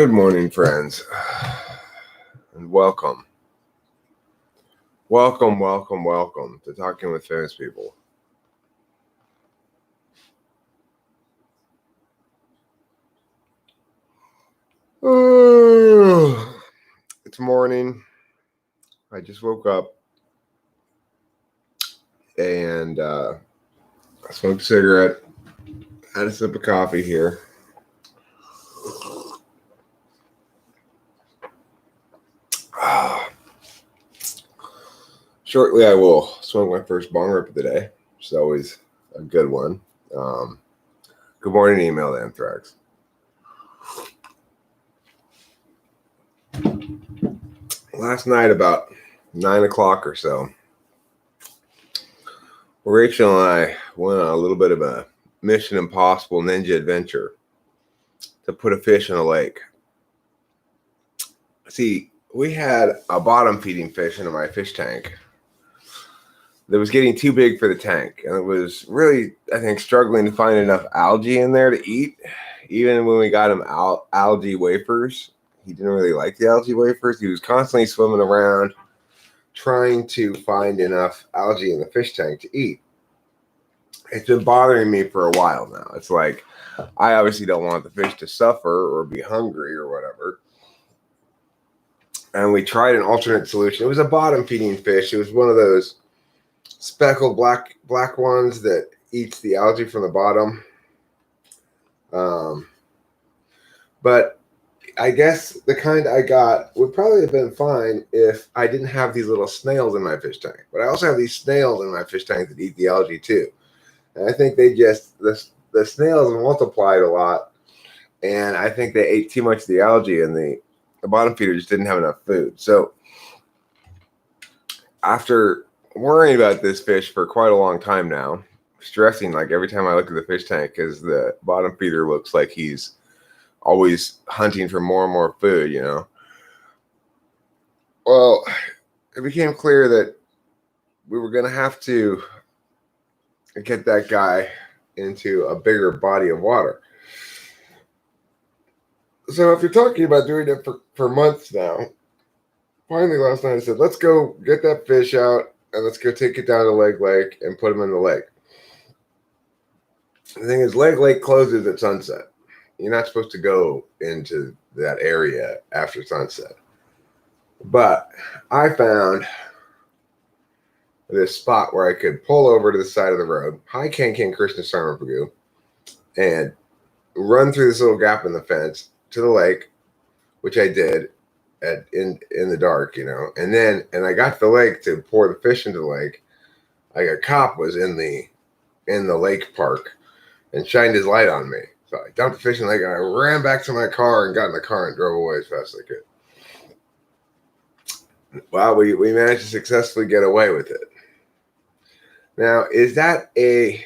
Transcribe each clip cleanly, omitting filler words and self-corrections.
Good morning, friends, and welcome. Welcome to Talking with Famous People. It's morning. I just woke up and I smoked a cigarette, had a sip of coffee here. Shortly, I will smoke my first bong rip of the day, which is always a good one. Good morning, email to Anthrax. Last night, about 9 o'clock or so, Rachel and I went on a little bit of a Mission Impossible Ninja adventure to put a fish in a lake. See, we had a bottom feeding fish in my fish tank that was getting too big for the tank, and it was really, I think, struggling to find enough algae in there to eat. Even when we got him algae wafers, he didn't really like the algae wafers. He was constantly swimming around trying to find enough algae in the fish tank to eat. It's been bothering me for a while now. It's like, I obviously don't want the fish to suffer or be hungry or whatever. And we tried an alternate solution. It was a bottom feeding fish. It was one of those speckled black ones that eats the algae from the bottom. But I guess the kind I got would probably have been fine if I didn't have these little snails in my fish tank. But I also have these snails in my fish tank that eat the algae too. And I think the snails multiplied a lot. And I think they ate too much of the algae, and the bottom feeder just didn't have enough food. So after worrying about this fish for quite a long time now, stressing like every time I look at the fish tank, because the bottom feeder looks like he's always hunting for more and more food, you know. Well, it became clear that we were going to have to get that guy into a bigger body of water. So if you're talking about doing it for months now, finally last night I said, let's go get that fish out and let's go take it down to Leg Lake and put him in the lake. The thing is, Leg Lake closes at sunset. You're not supposed to go into that area after sunset. But I found this spot where I could pull over to the side of the road, hi Ken Krishna Sarmapagu, and run through this little gap in the fence to the lake, which I did in the dark, you know. And I got to the lake to pour the fish into the lake. Like a cop was in the lake park and shined his light on me. So I dumped the fish in the lake and I ran back to my car and got in the car and drove away as fast as I could. Well, we managed to successfully get away with it. Now, is that a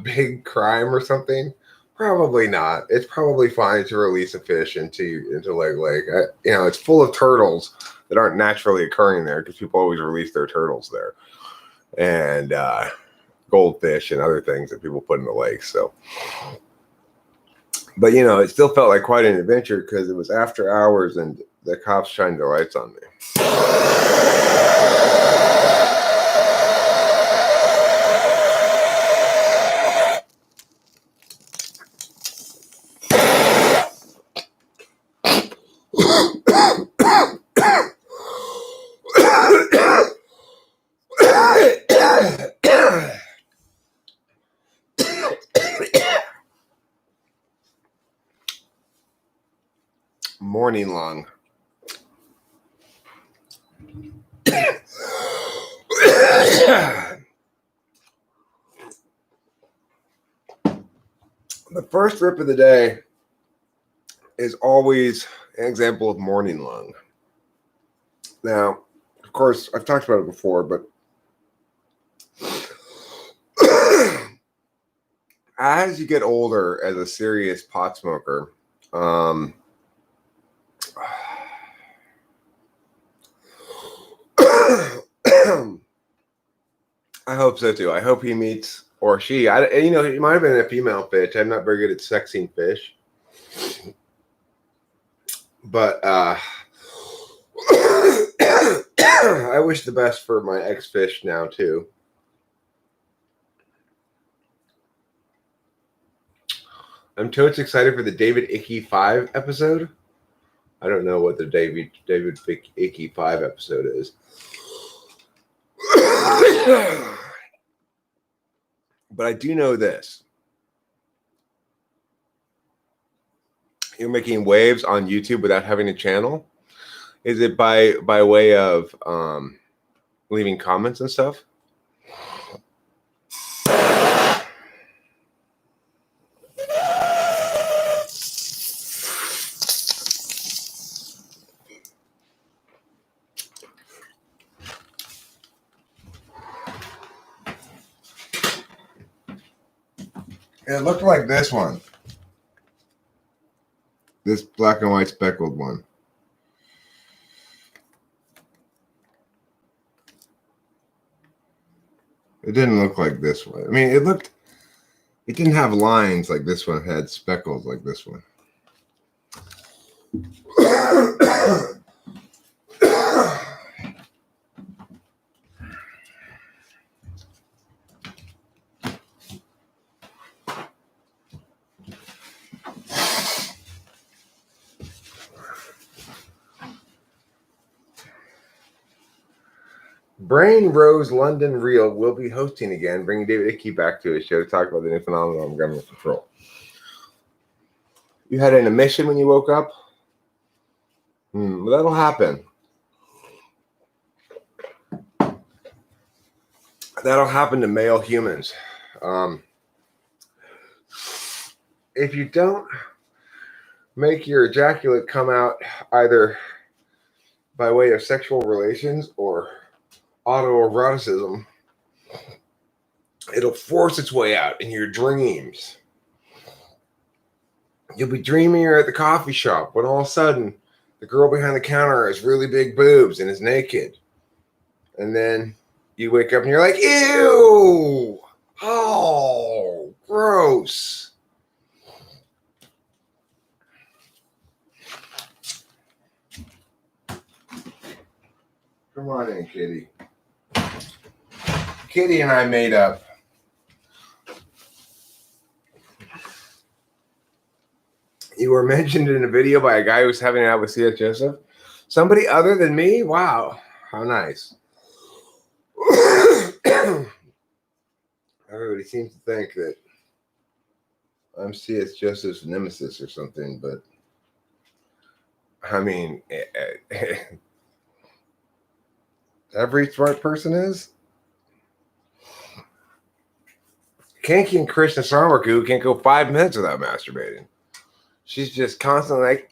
big crime or something? Probably not. It's probably fine to release a fish into Leg Lake. It's full of turtles that aren't naturally occurring there because people always release their turtles there, and goldfish and other things that people put in the lake. So, but it still felt like quite an adventure because it was after hours and the cops shined their lights on me. Morning long. The first rip of the day is always an example of morning lung. Now, of course, I've talked about it before, but as you get older as a serious pot smoker, I hope so too. I hope he meets, or she. He might have been a female fish. I'm not very good at sexing fish. But I wish the best for my ex-fish now too. I'm totes excited for the David Icke 5 episode. I don't know what the David Icke 5 episode is. But I do know this. You're making waves on YouTube without having a channel. Is it by way of leaving comments and stuff? It looked like this one. This black and white speckled one. It didn't look like this one. I mean, it didn't have lines like this one. It had speckles like this one. Brain Rose London Reel will be hosting again, bringing David Icke back to his show to talk about the new phenomenon of government control. You had an emission when you woke up? Well, that'll happen. That'll happen to male humans. If you don't make your ejaculate come out either by way of sexual relations or autoeroticism, it'll force its way out in your dreams. You'll be dreaming you're at the coffee shop when all of a sudden the girl behind the counter has really big boobs and is naked. And then you wake up and you're like, ew! Oh, gross. Come on in, Kitty. Kitty and I made up. You were mentioned in a video by a guy who was having it out with C.S. Joseph. Somebody other than me? Wow. How nice. Everybody seems to think that I'm C.S. Joseph's nemesis or something, but I mean, every smart person is. Kanki and Krishna Sarmaku can't go 5 minutes without masturbating. She's just constantly like,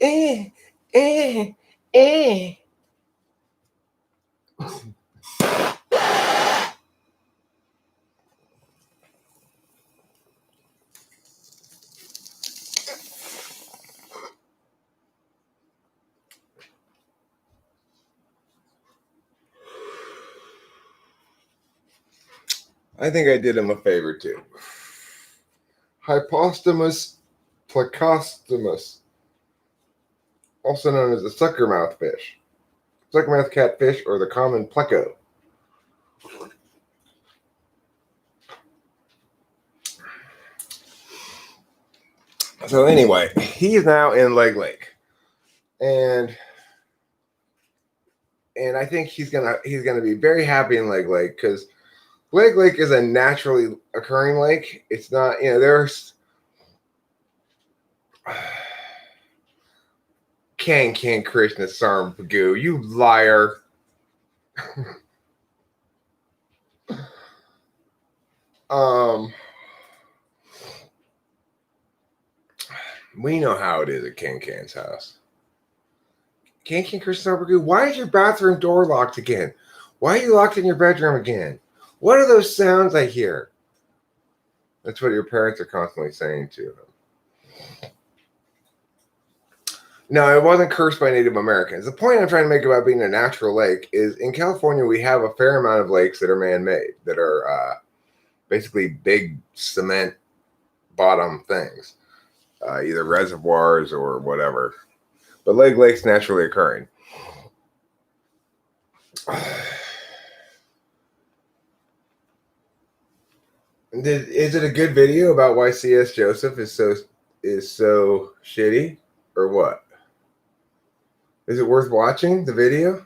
I think I did him a favor too. Hypostomus plecostomus, also known as the suckermouth fish, suckermouth catfish, or the common pleco. So anyway, he's now in Leg Lake, and I think he's gonna be very happy in Leg Lake because Leg Lake is a naturally occurring lake. It's not, there's Kanki Krishna Sarmagu, you liar. We know how it is at Kan's house. Kanki Krishna Sarmagu, why is your bathroom door locked again? Why are you locked in your bedroom again? What are those sounds I hear? That's what your parents are constantly saying to him. No, it wasn't cursed by Native Americans. The point I'm trying to make about being a natural lake is in California, we have a fair amount of lakes that are man-made, that are basically big cement bottom things, either reservoirs or whatever. but Lake Lake's naturally occurring. Is it a good video about why C.S. Joseph is so shitty, or what? Is it worth watching the video?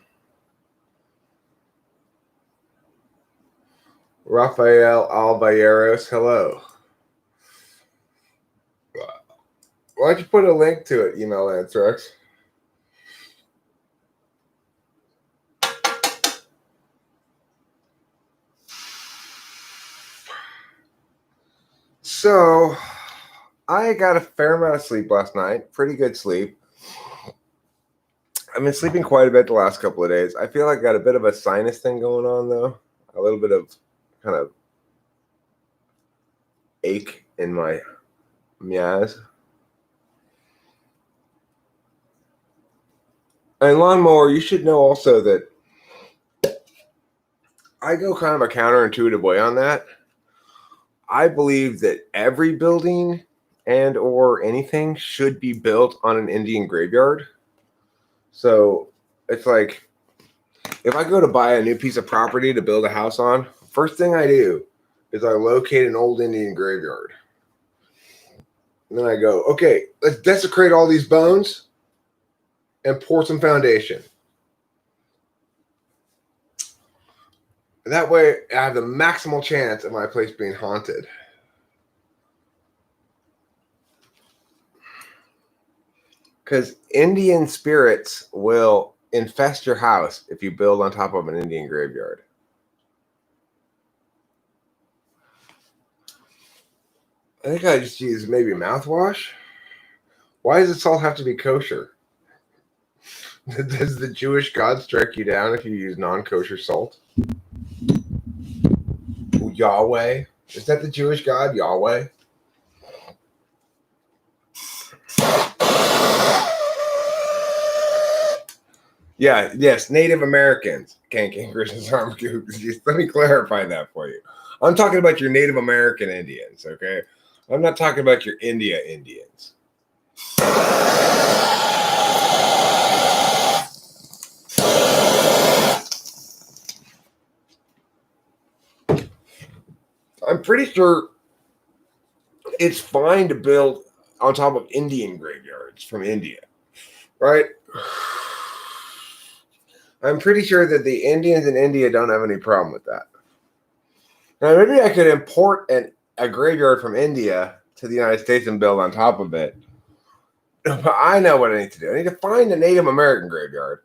Rafael Alballeros, hello. Why don't you put a link to it, Email Anthrax? So, I got a fair amount of sleep last night. Pretty good sleep. I've been sleeping quite a bit the last couple of days. I feel like I got a bit of a sinus thing going on, though. A little bit of kind of ache in my mias. And Lawnmower, you should know also that I go kind of a counterintuitive way on that. I believe that every building and or anything should be built on an Indian graveyard. So it's like, if I go to buy a new piece of property to build a house on, first thing I do is I locate an old Indian graveyard. And then I go, okay, let's desecrate all these bones and pour some foundation. And that way I have the maximal chance of my place being haunted. Because Indian spirits will infest your house if you build on top of an Indian graveyard. I think I just use maybe mouthwash. Why does the salt have to be kosher? Does the Jewish God strike you down if you use non-kosher salt? Yahweh? Is that the Jewish God, Yahweh? Yeah, yes, Native Americans. King Christian's arm. Let me clarify that for you. I'm talking about your Native American Indians, okay? I'm not talking about your India Indians. I'm pretty sure it's fine to build on top of Indian graveyards from India, right? I'm pretty sure that the Indians in India don't have any problem with that. Now, maybe I could import a graveyard from India to the United States and build on top of it. But I know what I need to do. I need to find a Native American graveyard.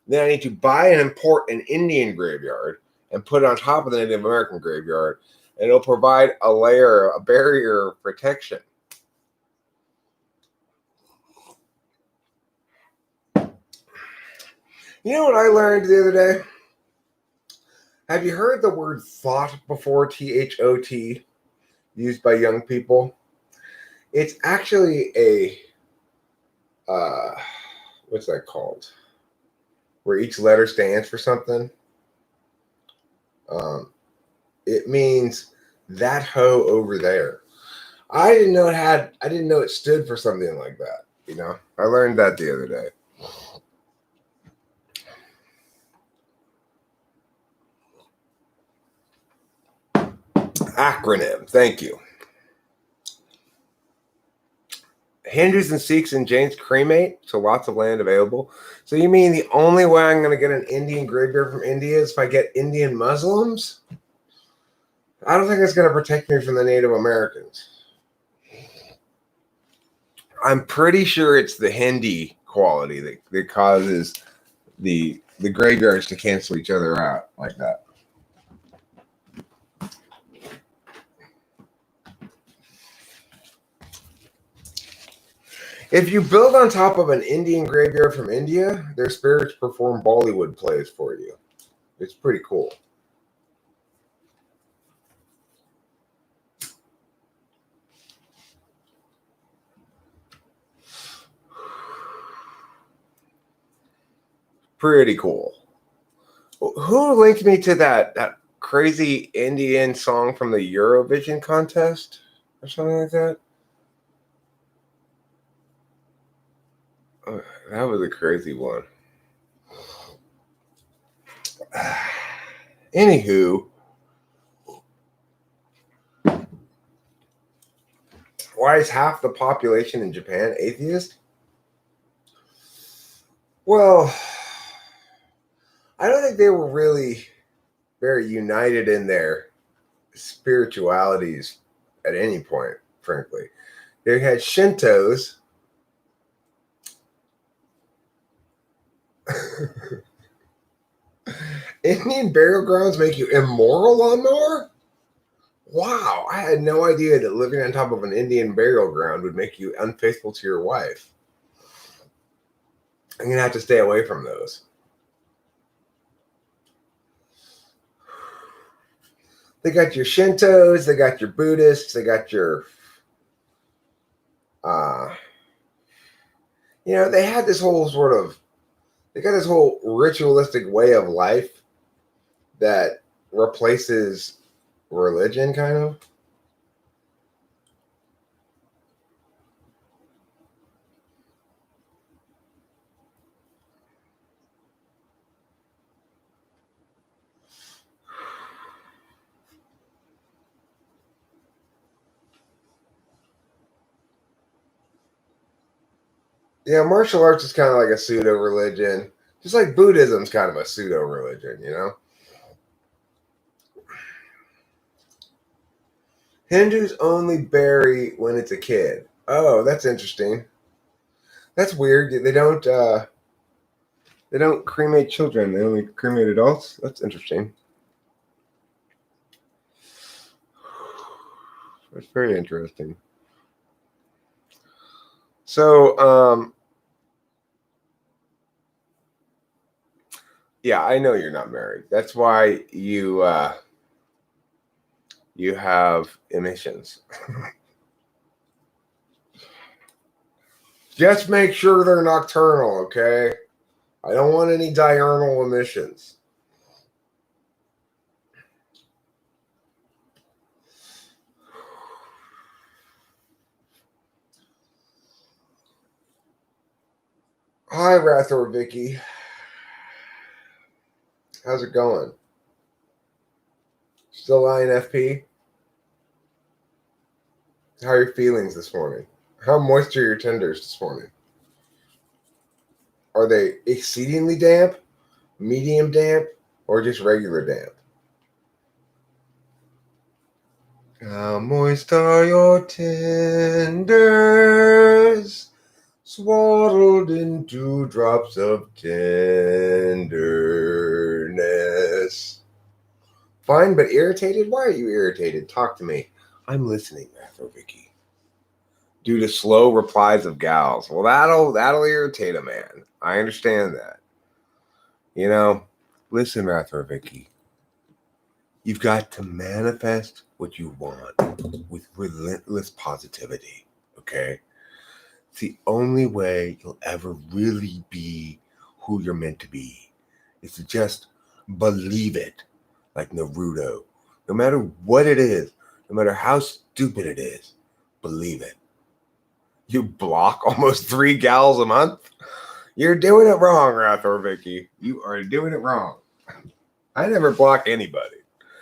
Then I need to buy and import an Indian graveyard and put it on top of the Native American graveyard. And it'll provide a barrier of protection. You know what I learned the other day? Have you heard the word thought before, T-H-O-T, used by young people? It's actually a, what's that called? Where each letter stands for something. It means that hoe over there. I didn't know it stood for something like that. You know, I learned that the other day. Acronym. Thank you. Hindus and Sikhs and Jains cremate, so lots of land available. So you mean the only way I'm going to get an Indian graveyard from India is if I get Indian Muslims? I don't think it's going to protect me from the Native Americans. I'm pretty sure it's the Hindi quality that causes the graveyards to cancel each other out like that. If you build on top of an Indian graveyard from India, their spirits perform Bollywood plays for you. It's pretty cool. Pretty cool. Who linked me to that crazy Indian song from the Eurovision contest or something like that? That was a crazy one. Anywho, why is half the population in Japan atheist? Well, I don't think they were really very united in their spiritualities at any point, frankly. They had Shintos. Indian burial grounds make you immoral, Lawnmower? Wow, I had no idea that living on top of an Indian burial ground would make you unfaithful to your wife. I'm going to have to stay away from those. They got your Shintos, they got your Buddhists, they got your, they had this whole they got this whole ritualistic way of life that replaces religion, kind of. Yeah, martial arts is kind of like a pseudo religion, just like Buddhism's kind of a pseudo religion, Hindus only bury when it's a kid. Oh, that's interesting. That's weird. They don't cremate children. They only cremate adults. That's interesting. That's very interesting. So, yeah, I know you're not married. That's why you have emissions. Just make sure they're nocturnal, okay? I don't want any diurnal emissions. Hi, Rathor Vicky. How's it going? Still INFP? How are your feelings this morning? How moist are your tenders this morning? Are they exceedingly damp, medium damp, or just regular damp? How moist are your tenders, swaddled in 2 drops of tenderness? Fine, but irritated? Why are you irritated? Talk to me. I'm listening, Matho Vicky. Due to slow replies of gals. Well, that'll irritate a man. I understand that. Listen, Matho Vicky. You've got to manifest what you want with relentless positivity, okay? It's the only way you'll ever really be who you're meant to be. Is to just believe it, like Naruto. No matter what it is, no matter how stupid it is, believe it. You block almost 3 gals a month? You're doing it wrong, Rathor Vicky. You are doing it wrong. I never block anybody.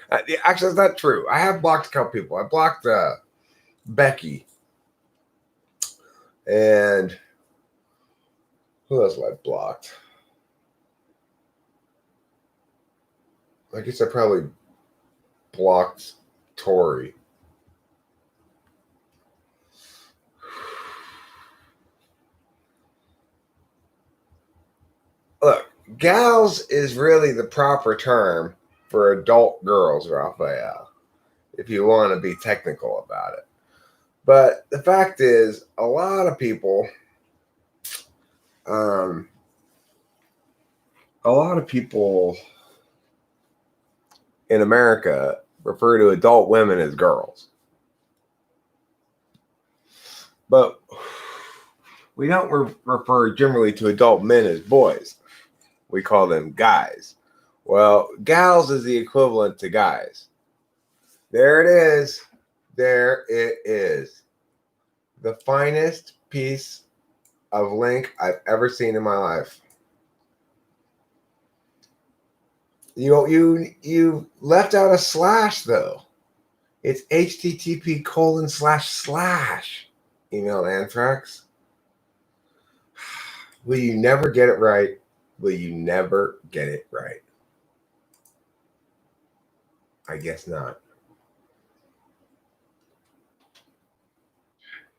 Actually, that's not true. I have blocked a couple people. I blocked Becky. And who else have I blocked? I guess I probably blocked Tori. Look, gals is really the proper term for adult girls, Raphael, if you want to be technical about it. But the fact is, a lot of people, in America refer to adult women as girls. But we don't refer generally to adult men as boys. We call them guys. Well, gals is the equivalent to guys. There it is. There it is. The finest piece of link I've ever seen in my life. You left out a slash though. It's http:// email Anthrax. Will you never get it right? Will you never get it right? I guess not.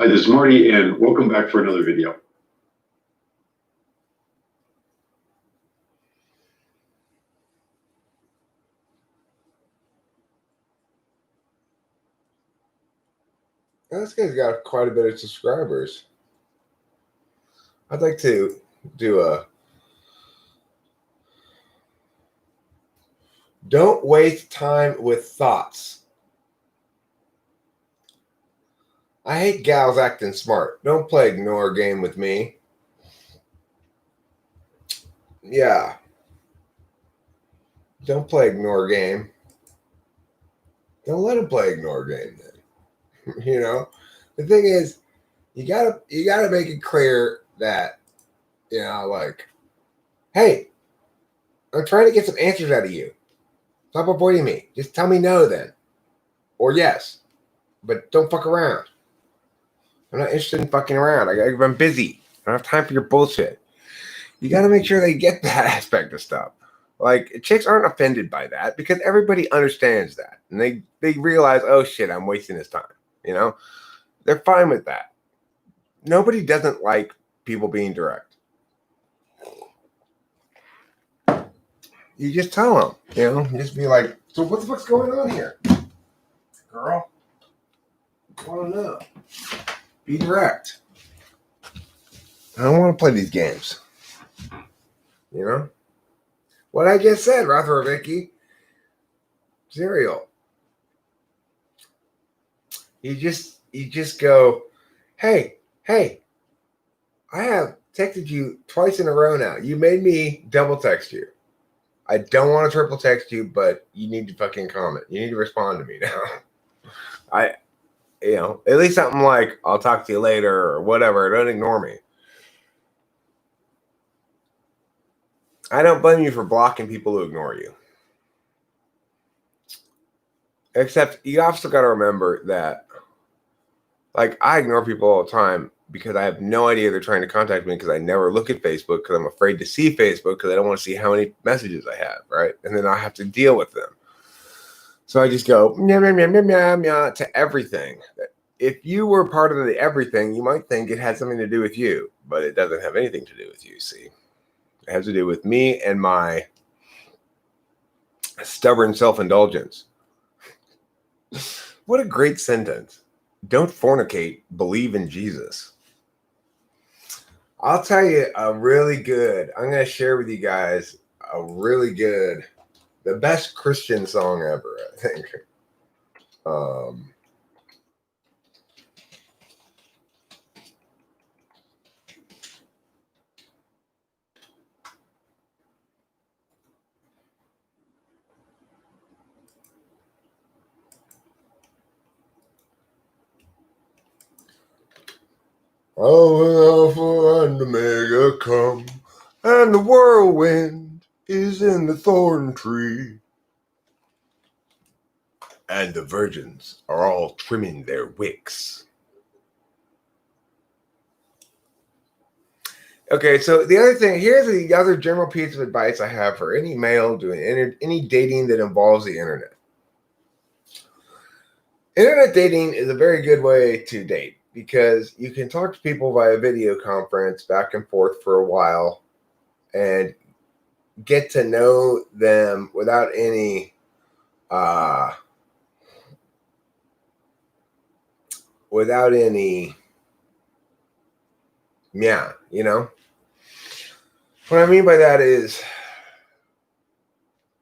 Hi, this is Marty, and welcome back for another video. This guy's got quite a bit of subscribers. I'd like to do a don't waste time with thoughts. I hate gals acting smart. Don't play ignore game with me. Yeah. Don't play ignore game. Don't let him play ignore game then. You know? The thing is, you gotta make it clear that, you know, like, hey, I'm trying to get some answers out of you. Stop avoiding me. Just tell me no then. Or yes. But don't fuck around. I'm not interested in fucking around. I'm busy. I don't have time for your bullshit. You got to make sure they get that aspect of stuff. Like, chicks aren't offended by that because everybody understands that. And they realize, oh shit, I'm wasting his time. You know? They're fine with that. Nobody doesn't like people being direct. You just tell them, you know? You just be like, so what the fuck's going on here? Girl? I want to know. Be direct. I don't want to play these games. You know? What I just said, Rothrovicki. Cereal. You just go, hey, I have texted you twice in a row now. You made me double text you. I don't want to triple text you, but you need to fucking comment. You need to respond to me now. You know, at least something like, I'll talk to you later or whatever. Don't ignore me. I don't blame you for blocking people who ignore you. Except you also got to remember that, like, I ignore people all the time because I have no idea they're trying to contact me because I never look at Facebook because I'm afraid to see Facebook because I don't want to see how many messages I have, right? And then I have to deal with them. So I just go meow, meow, meow, meow, meow, meow, to everything. If you were part of the everything, you might think it had something to do with you, but it doesn't have anything to do with you, see? It has to do with me and my stubborn self-indulgence. What a great sentence. Don't fornicate, believe in Jesus. I'll tell you I'm going to share with you guys the best Christian song ever, I think. Oh, Alpha and Omega come, and the whirlwind is in the thorn tree. And the virgins are all trimming their wicks. Okay, so the other thing, here's the other general piece of advice I have for any male doing any dating that involves the internet. Internet dating is a very good way to date because you can talk to people via video conference back and forth for a while and get to know them without any you know. What I mean by that is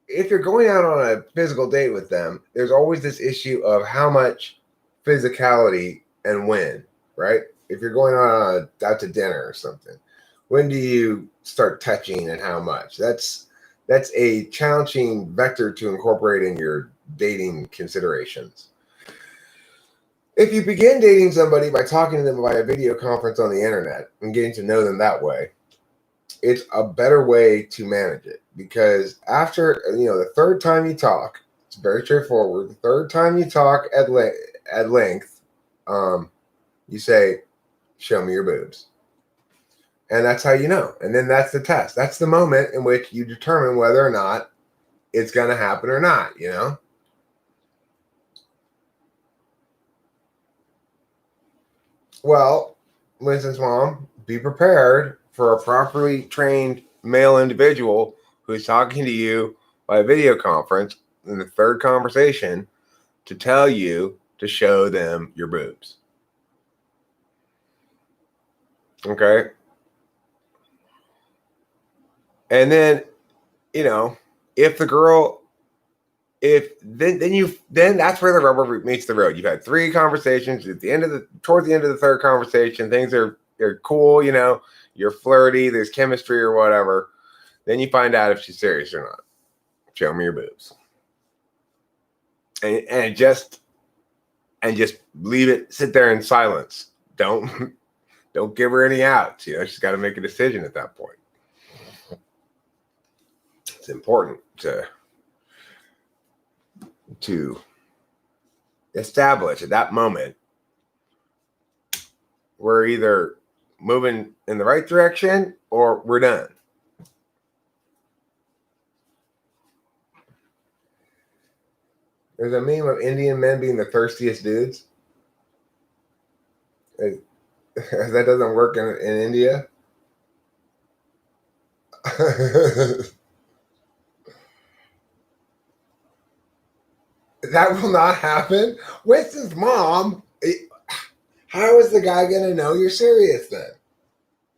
if you're going out on a physical date with them, there's always this issue of how much physicality and when, right? If you're going out to dinner or something, when do you start touching and how much? That's a challenging vector to incorporate in your dating considerations. If you begin dating somebody by talking to them via video conference on the internet and getting to know them that way, it's a better way to manage it, because after the third time you talk, it's very straightforward. The third time you talk at length, you say, "Show me your boobs," and that's how you know. And then that's the test. That's the moment in which you determine whether or not it's going to happen or not. Well, Winston's mom, be prepared for a properly trained male individual who's talking to you by video conference in the third conversation to tell you to show them your boobs. Okay? And then, if the girl, then that's where the rubber meets the road. You've had 3 conversations. Towards the end of the third conversation, things are cool. You're flirty. There's chemistry or whatever. Then you find out if she's serious or not. Show me your boobs, and just leave it. Sit there in silence. Don't give her any outs. She's got to make a decision at that point. It's important to establish at that moment we're either moving in the right direction or we're done. There's a meme of Indian men being the thirstiest dudes. That doesn't work in India. That will not happen. Winston's mom, how is the guy going to know you're serious then?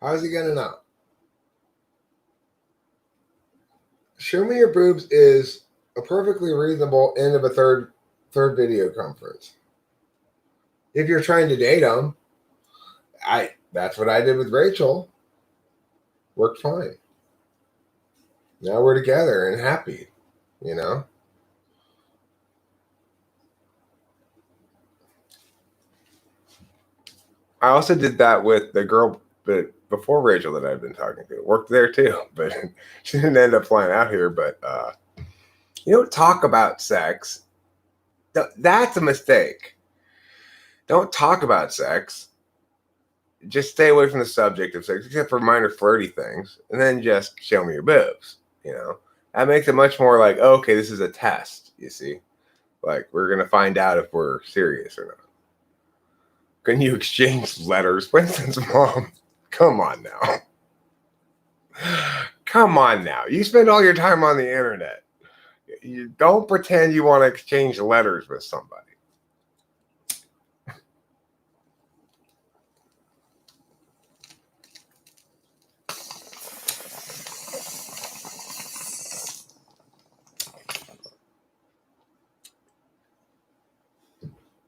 How is he going to know? Show me your boobs is a perfectly reasonable end of a third video conference. If you're trying to date them, that's what I did with Rachel. Worked fine. Now we're together and happy, I also did that with the girl before Rachel that I've been talking to. It worked there too, but she didn't end up flying out here. But you don't talk about sex. That's a mistake. Don't talk about sex. Just stay away from the subject of sex, except for minor flirty things, and then just show me your boobs. That makes it much more like, okay, this is a test. You see, like we're gonna find out if we're serious or not. Can you exchange letters? Winston's mom, come on now. Come on now. You spend all your time on the internet. You don't pretend you want to exchange letters with somebody.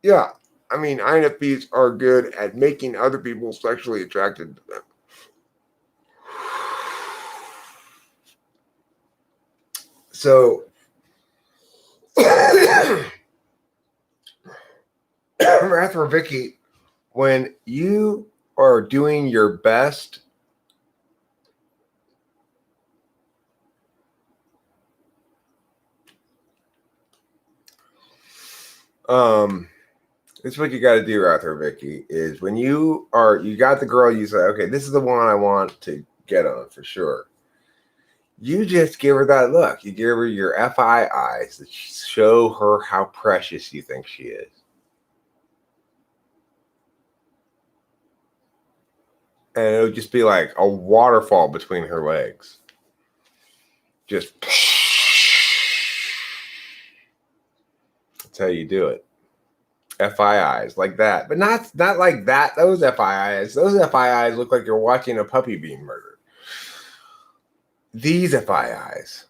Yeah. I mean, INFPs are good at making other people sexually attracted to them. So, for Vicky, when you are doing your best this is what you got to do out there, Vicky, is when you got the girl, you say, okay, this is the one I want to get on for sure. You just give her that look. You give her your FI eyes that show her how precious you think she is. And it'll just be like a waterfall between her legs. Just that's how you do it. FI eyes like that, but not like that. Those FI eyes look like you're watching a puppy being murdered. These FI eyes,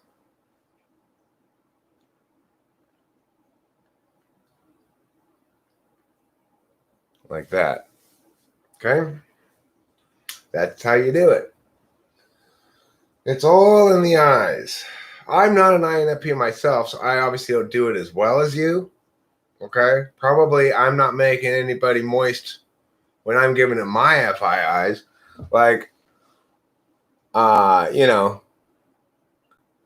like that. Okay, that's how you do it. It's all in the eyes. I'm not an INFP myself, so I obviously don't do it as well as you. Okay? Probably I'm not making anybody moist when I'm giving it my FIIs. Like,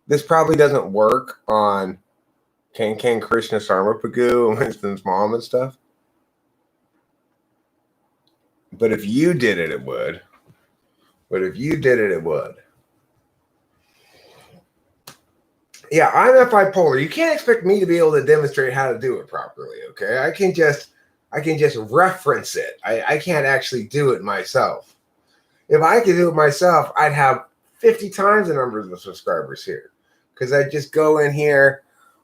this probably doesn't work on Ken Krishna Sarmapagu and Winston's mom and stuff. But if you did it, it would. Yeah, I'm bipolar. You can't expect me to be able to demonstrate how to do it properly, okay? I can just reference it. I can't actually do it myself. If I could do it myself, I'd have 50 times the numbers of subscribers here. Because I just go in here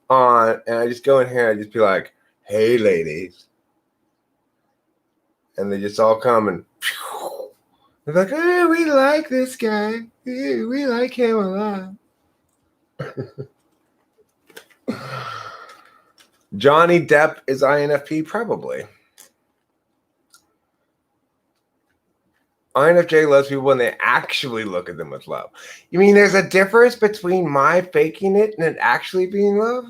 and I just be like, hey ladies. And they just all come and they're like, oh, we like this guy. We like him a lot. Johnny Depp is INFP? Probably. INFJ loves people when they actually look at them with love. You mean there's a difference between my faking it and it actually being love?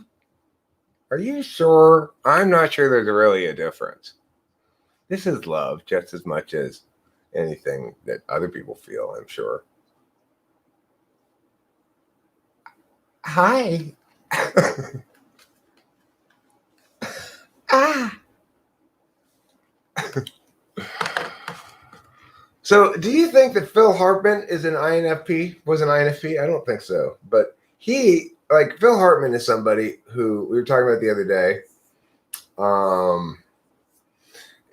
Are you sure? I'm not sure there's really a difference. This is love just as much as anything that other people feel, I'm sure. Hi. So, do you think that Phil Hartman is an INFP? Was an INFP? I don't think so. But Phil Hartman is somebody who we were talking about the other day.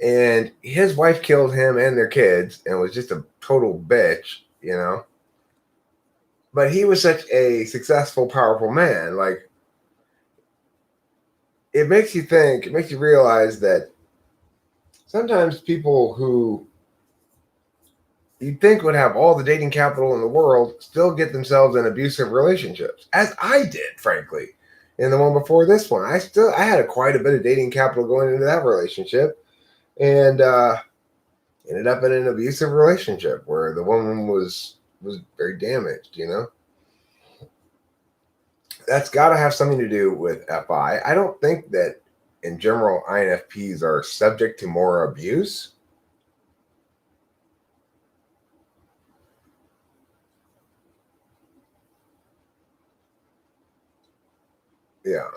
And his wife killed him and their kids and was just a total bitch, But he was such a successful, powerful man. Like, it makes you think, it makes you realize that sometimes people who you'd think would have all the dating capital in the world still get themselves in abusive relationships, as I did, frankly, in the one before this one. I had quite a bit of dating capital going into that relationship, and ended up in an abusive relationship where the woman was very damaged. That's got to have something to do with FI. I don't think that in general INFPs are subject to more abuse. Yeah.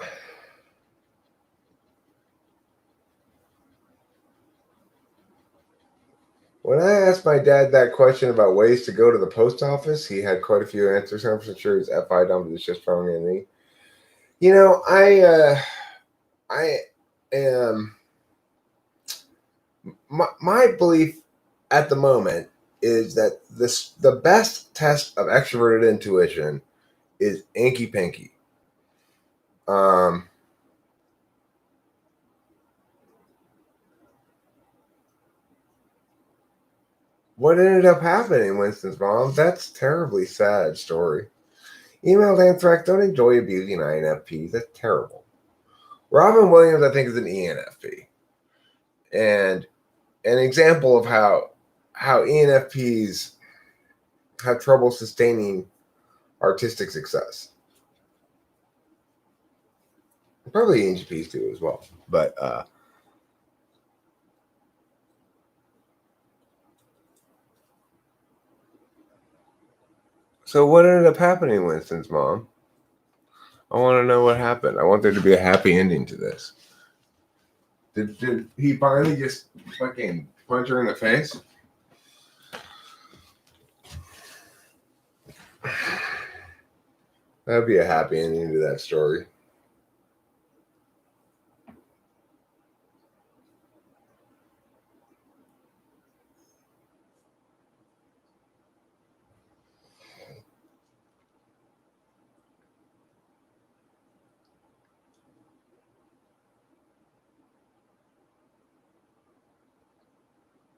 When I asked my dad that question about ways to go to the post office, he had quite a few answers. I'm sure his FI dump is just throwing in me. I am. My belief at the moment is that the best test of extroverted intuition is Anky Panky. What ended up happening, Winston's mom? That's a terribly sad story. Emailed Anthrax, don't enjoy abusing INFPs. That's terrible. Robin Williams, I think, is an ENFP. And an example of how ENFPs have trouble sustaining artistic success. Probably ENFPs do as well. But so what ended up happening, Winston's mom? I want to know what happened. I want there to be a happy ending to this. Did he finally just fucking punch her in the face? That'd be a happy ending to that story.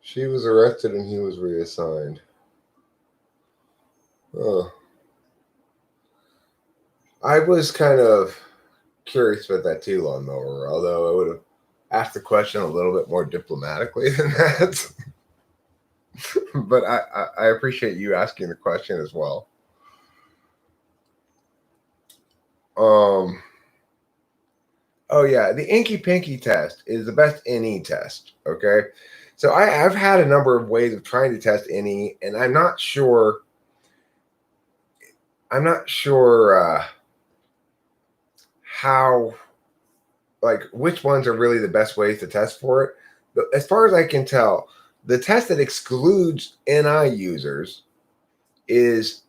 She was arrested and he was reassigned. Oh. I was kind of curious about that too, Lawnmower, although I would have asked the question a little bit more diplomatically than that. But I appreciate you asking the question as well. Oh yeah, the Inky Pinky test is the best NE test. Okay, so I've had a number of ways of trying to test NE, and I'm not sure. I'm not sure how, like, which ones are really the best ways to test for it. But as far as I can tell, the test that excludes NI users is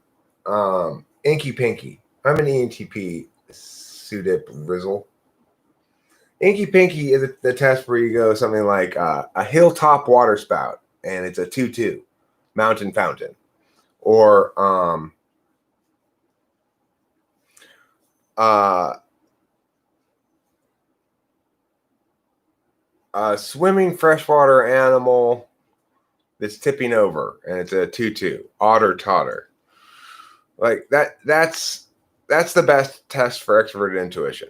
Inky Pinky. I'm an ENTP, Sudip Rizzle. Inky Pinky is the test where you go something like a hilltop water spout, and it's a 2-2 mountain fountain, or a swimming freshwater animal that's tipping over, and it's a 2-2 otter totter. Like that's the best test for extroverted intuition.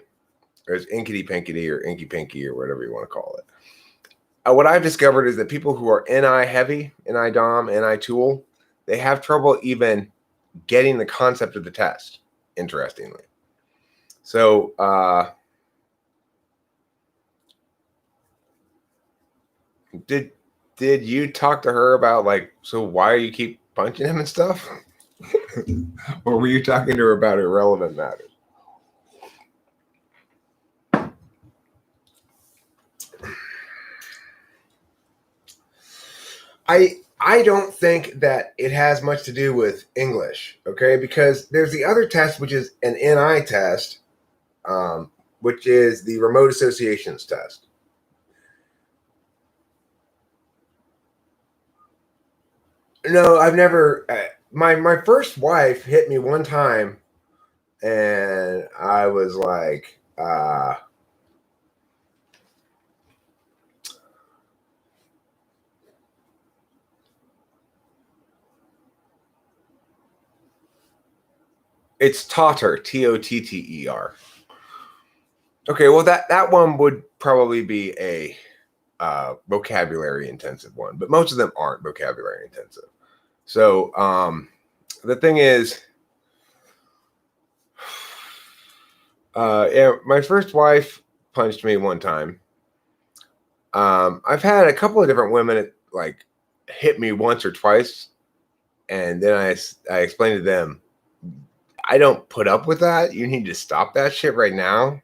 There's Inkity Pinkity or Inky Pinky or whatever you want to call it. What I've discovered is that people who are NI heavy, NI Dom, NI Tool, they have trouble even getting the concept of the test, interestingly. So did you talk to her about, like, so why you keep punching him and stuff? Or were you talking to her about irrelevant matters? I don't think that it has much to do with English, okay? Because there's the other test, which is an NI test, which is the remote associations test. No, I've never. My first wife hit me one time, and I was like, it's Totter, Totter. Okay, well that one would probably be a vocabulary intensive one, but most of them aren't vocabulary intensive. So the thing is, yeah, my first wife punched me one time. I've had a couple of different women like hit me once or twice, and then I explained to them, I don't put up with that. You need to stop that shit right now,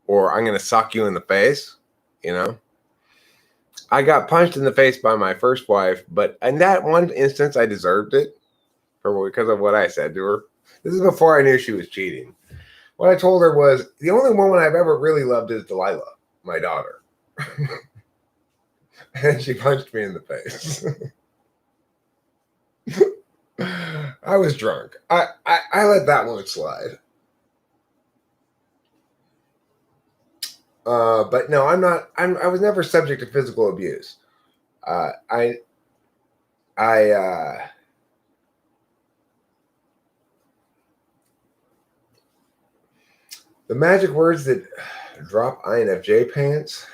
or I'm gonna sock you in the face. You know, I got punched in the face by my first wife, but in that one instance, I deserved it because of what I said to her. This is before I knew she was cheating. What I told her was, the only woman I've ever really loved is Delilah, my daughter. And she punched me in the face. I was drunk. I let that one slide. But no, I'm not. I was never subject to physical abuse. The magic words that drop INFJ pants.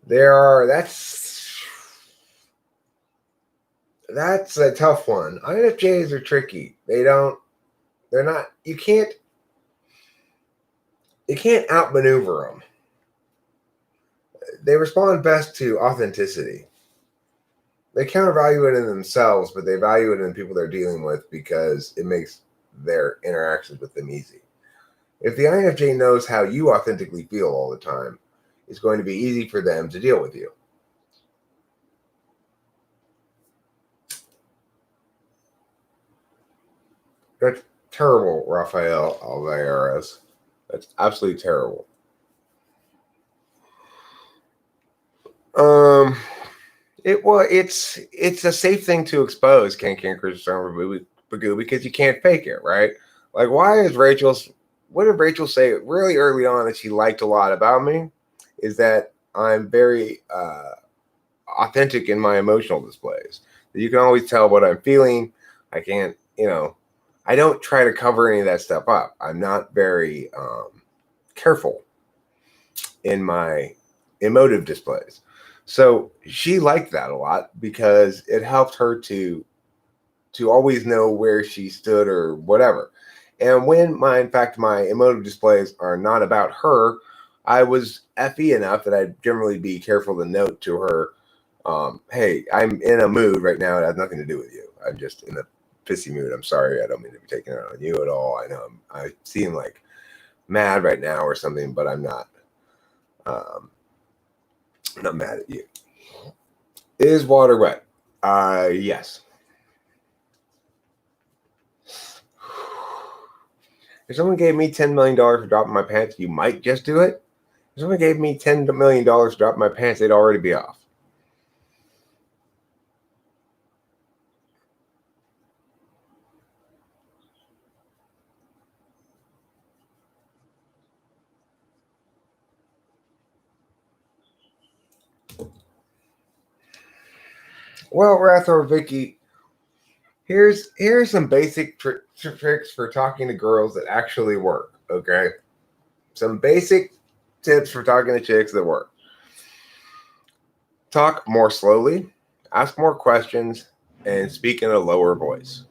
That's a tough one. INFJs are tricky. They're not, you can't outmaneuver them. They respond best to authenticity. They countervalue it in themselves, but they value it in people they're dealing with because it makes their interactions with them easy. If the INFJ knows how you authentically feel all the time, it's going to be easy for them to deal with you. That's terrible, Rafael Alvarez. That's absolutely terrible. It's a safe thing to expose Ken Bagoo because you can't fake it, right? Like, what did Rachel say really early on that she liked a lot about me? Is that I'm very authentic in my emotional displays. You can always tell what I'm feeling. I can't, I don't try to cover any of that stuff up. I'm not very careful in my emotive displays. So she liked that a lot because it helped her to always know where she stood or whatever. And when in fact, my emotive displays are not about her, I was FE enough that I'd generally be careful to note to her, hey, I'm in a mood right now. It has nothing to do with you. I'm just in a pissy mood. I'm sorry. I don't mean to be taking it on you at all. I know I seem like mad right now or something, but I'm not. Not mad at you. Is water wet? Yes. If someone gave me $10 million for dropping my pants, you might just do it. If someone gave me $10 million to drop my pants, they'd already be off. Well, Rathor Vicky, here's some basic tricks for talking to girls that actually work. Okay, some basic tips for talking to chicks that work. Talk more slowly, ask more questions, and speak in a lower voice.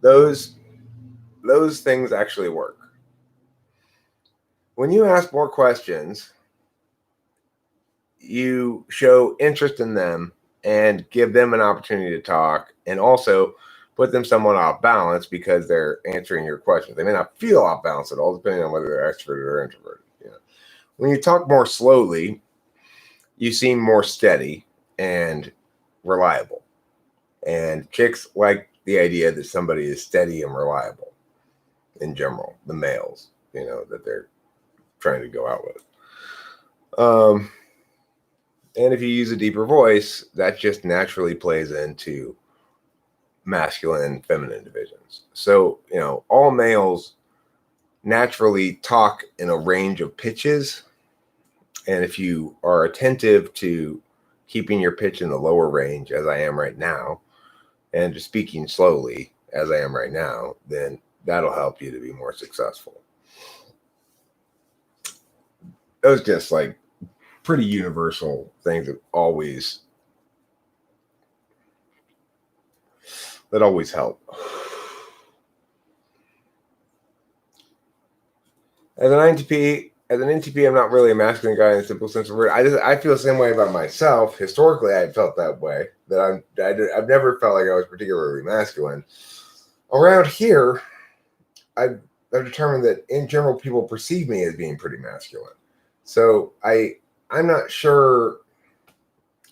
Those things actually work. When you ask more questions, you show interest in them and give them an opportunity to talk, and also put them somewhat off balance because they're answering your questions. They may not feel off balance at all, depending on whether they're extroverted or introverted. When you talk more slowly, you seem more steady and reliable. And chicks like the idea that somebody is steady and reliable in general, the males, that they're trying to go out with. And if you use a deeper voice, that just naturally plays into masculine and feminine divisions. So, all males naturally talk in a range of pitches. And if you are attentive to keeping your pitch in the lower range, as I am right now, and just speaking slowly, as I am right now, then that'll help you to be more successful. Those just like pretty universal things that always help. As an NTP, I'm not really a masculine guy in the simple sense of the word. I feel the same way about myself. Historically, I felt that way. I've never felt like I was particularly masculine. Around here, I've determined that in general, people perceive me as being pretty masculine. So I'm not sure.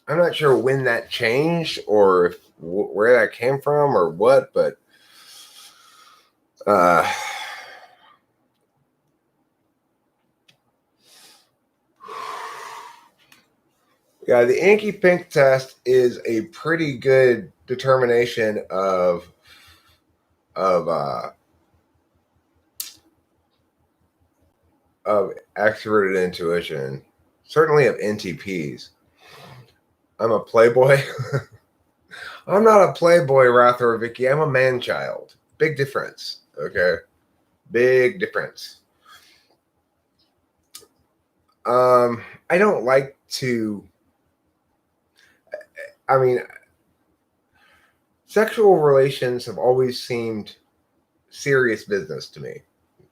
I'm not sure when that changed or where that came from or what, but yeah, the Inky Pink test is a pretty good determination of extroverted intuition, certainly of NTPs. I'm a playboy. I'm not a playboy, Rathor Vicky. I'm a man child. Big difference. Okay, big difference. I don't like to. I mean, sexual relations have always seemed serious business to me,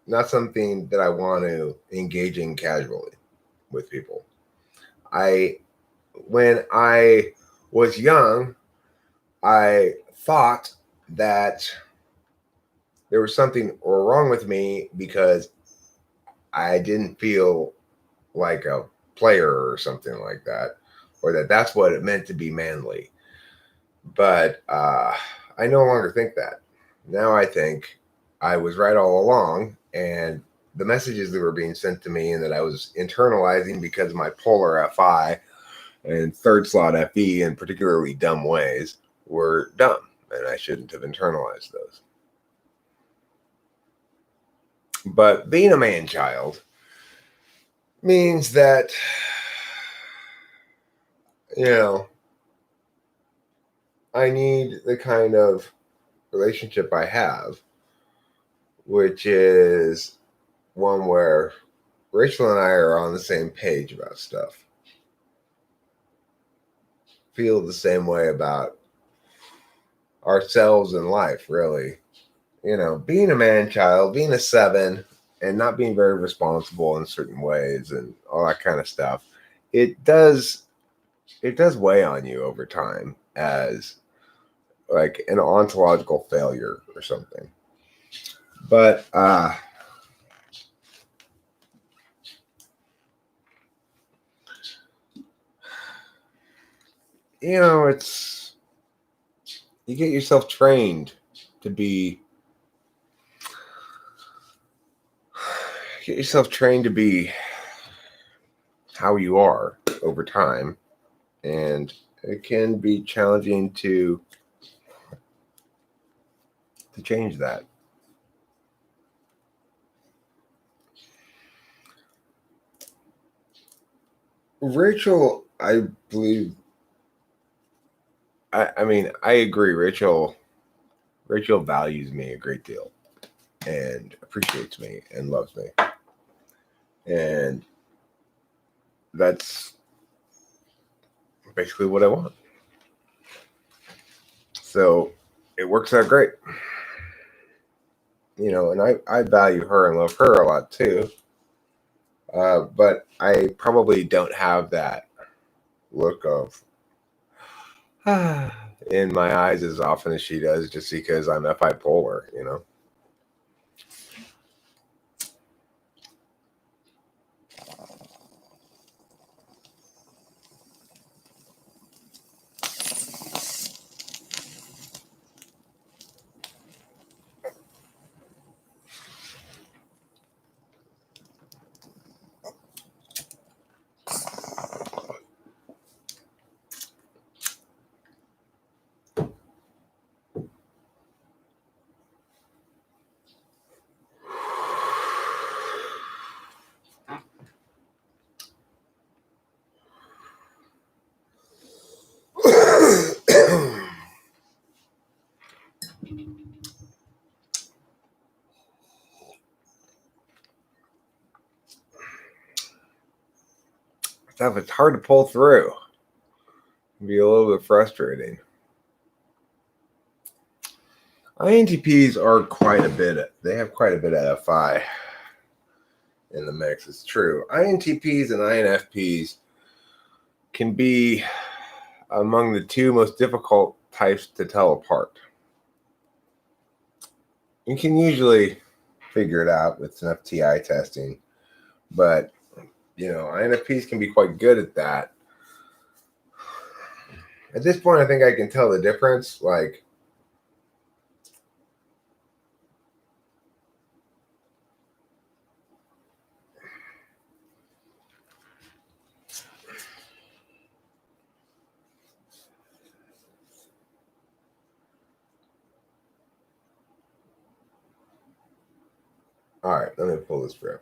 not something that I want to engage in casually with people. When I was young, I thought that there was something wrong with me because I didn't feel like a player or something like that, or that's what it meant to be manly. But I no longer think that. Now I think I was right all along, and the messages that were being sent to me and that I was internalizing because of my polar FI and third slot FE in particularly dumb ways were dumb, and I shouldn't have internalized those. But being a man child means that, I need the kind of relationship I have, which is one where Rachel and I are on the same page about stuff. feel the same way about ourselves in life, really. You know, being a man child, being a 7, and not being very responsible in certain ways and all that kind of stuff, it does weigh on you over time as like an ontological failure or something. But you know, it's you get yourself trained to be how you are over time, and it can be challenging to change that. Rachel, I believe. I mean, I agree. Rachel values me a great deal, and appreciates me and loves me, and that's basically what I want. So it works out great. You know, and I value her and love her a lot too. But I probably don't have that look of in my eyes as often as she does, just because I'm bipolar, you know. Stuff, it's hard to pull through. It can be a little bit frustrating. INTPs are quite a bit. They have quite a bit of FI in the mix. It's true. INTPs and INFPs can be among the two most difficult types to tell apart. You can usually figure it out with enough TI testing, but you know, INFPs can be quite good at that. At this point, I think I can tell the difference. Like, all right, let me pull this for you.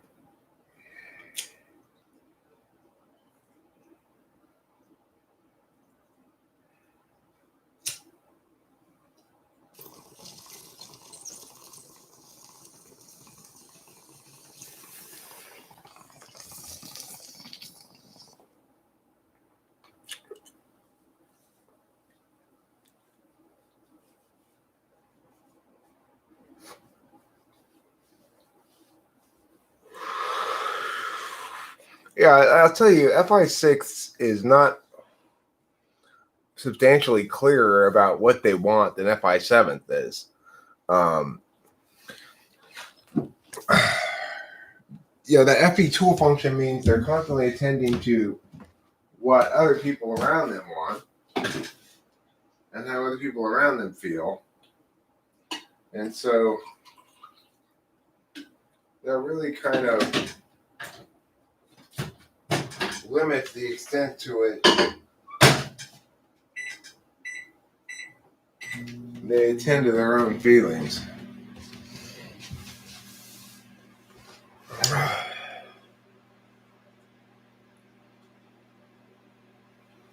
Yeah, I'll tell you, FI6 is not substantially clearer about what they want than FI7 is. You know, the FE tool function means they're constantly attending to what other people around them want and how other people around them feel. And so they're really kind of limit the extent to it they attend to their own feelings.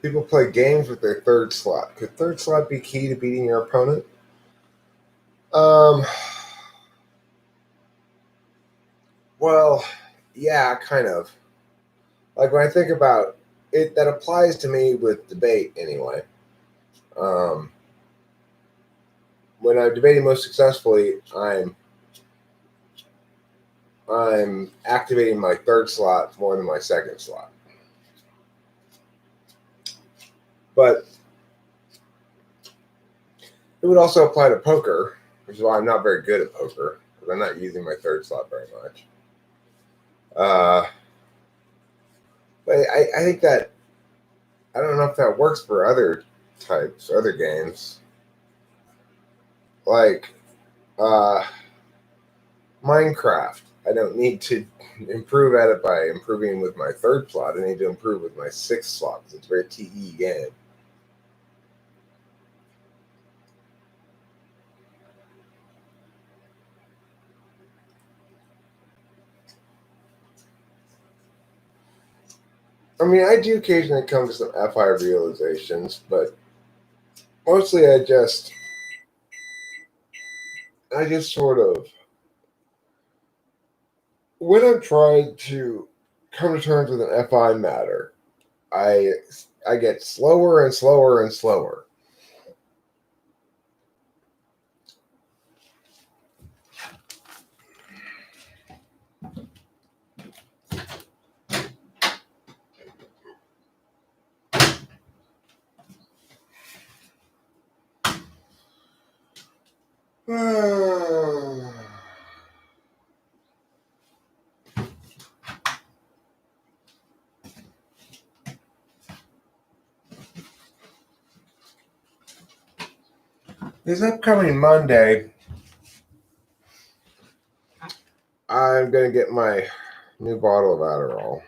People play games with their third slot. Could third slot be key to beating your opponent? Well, yeah, kind of. Like when I think about that applies to me with debate anyway. When I'm debating most successfully, I'm activating my third slot more than my second slot. But it would also apply to poker, which is why I'm not very good at poker, because I'm not using my third slot very much. But I think that, I don't know if that works for other types, other games. Like Minecraft. I don't need to improve at it by improving with my third slot. I need to improve with my sixth slot, because it's a very TE game. I mean, I do occasionally come to some FI realizations, but mostly I just sort of, when I'm trying to come to terms with an FI matter, I get slower and slower and slower. This upcoming Monday, I'm going to get my new bottle of Adderall.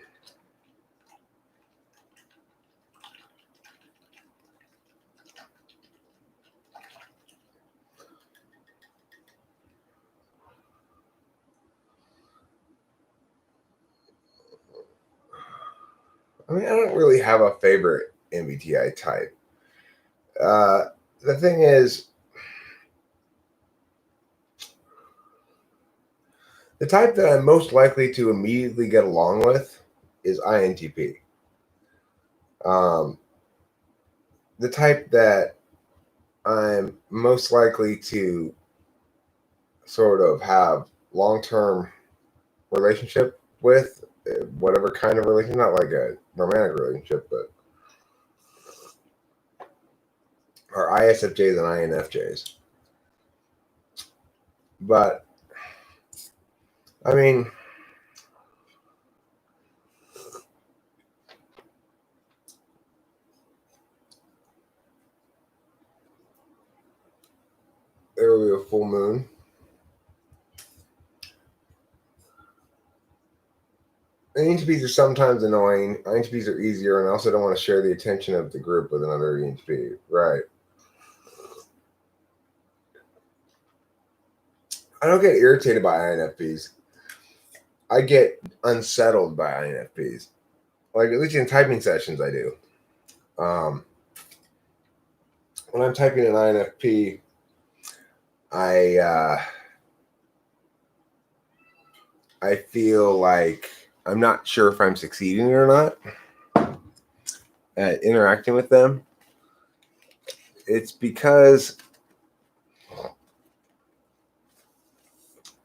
I mean, I don't really have a favorite MBTI type. The thing is, the type that I'm most likely to immediately get along with is INTP. The type that I'm most likely to sort of have long-term relationship with, whatever kind of relationship, not like a romantic relationship, but are ISFJs and INFJs. But I mean, there will be a full moon. ENTPs are sometimes annoying. INTPs are easier, and I also don't want to share the attention of the group with another ENTP. Right. I don't get irritated by INFPs. I get unsettled by INFPs. Like, at least in typing sessions, I do. When I'm typing an INFP, I feel like I'm not sure if I'm succeeding or not at interacting with them. It's because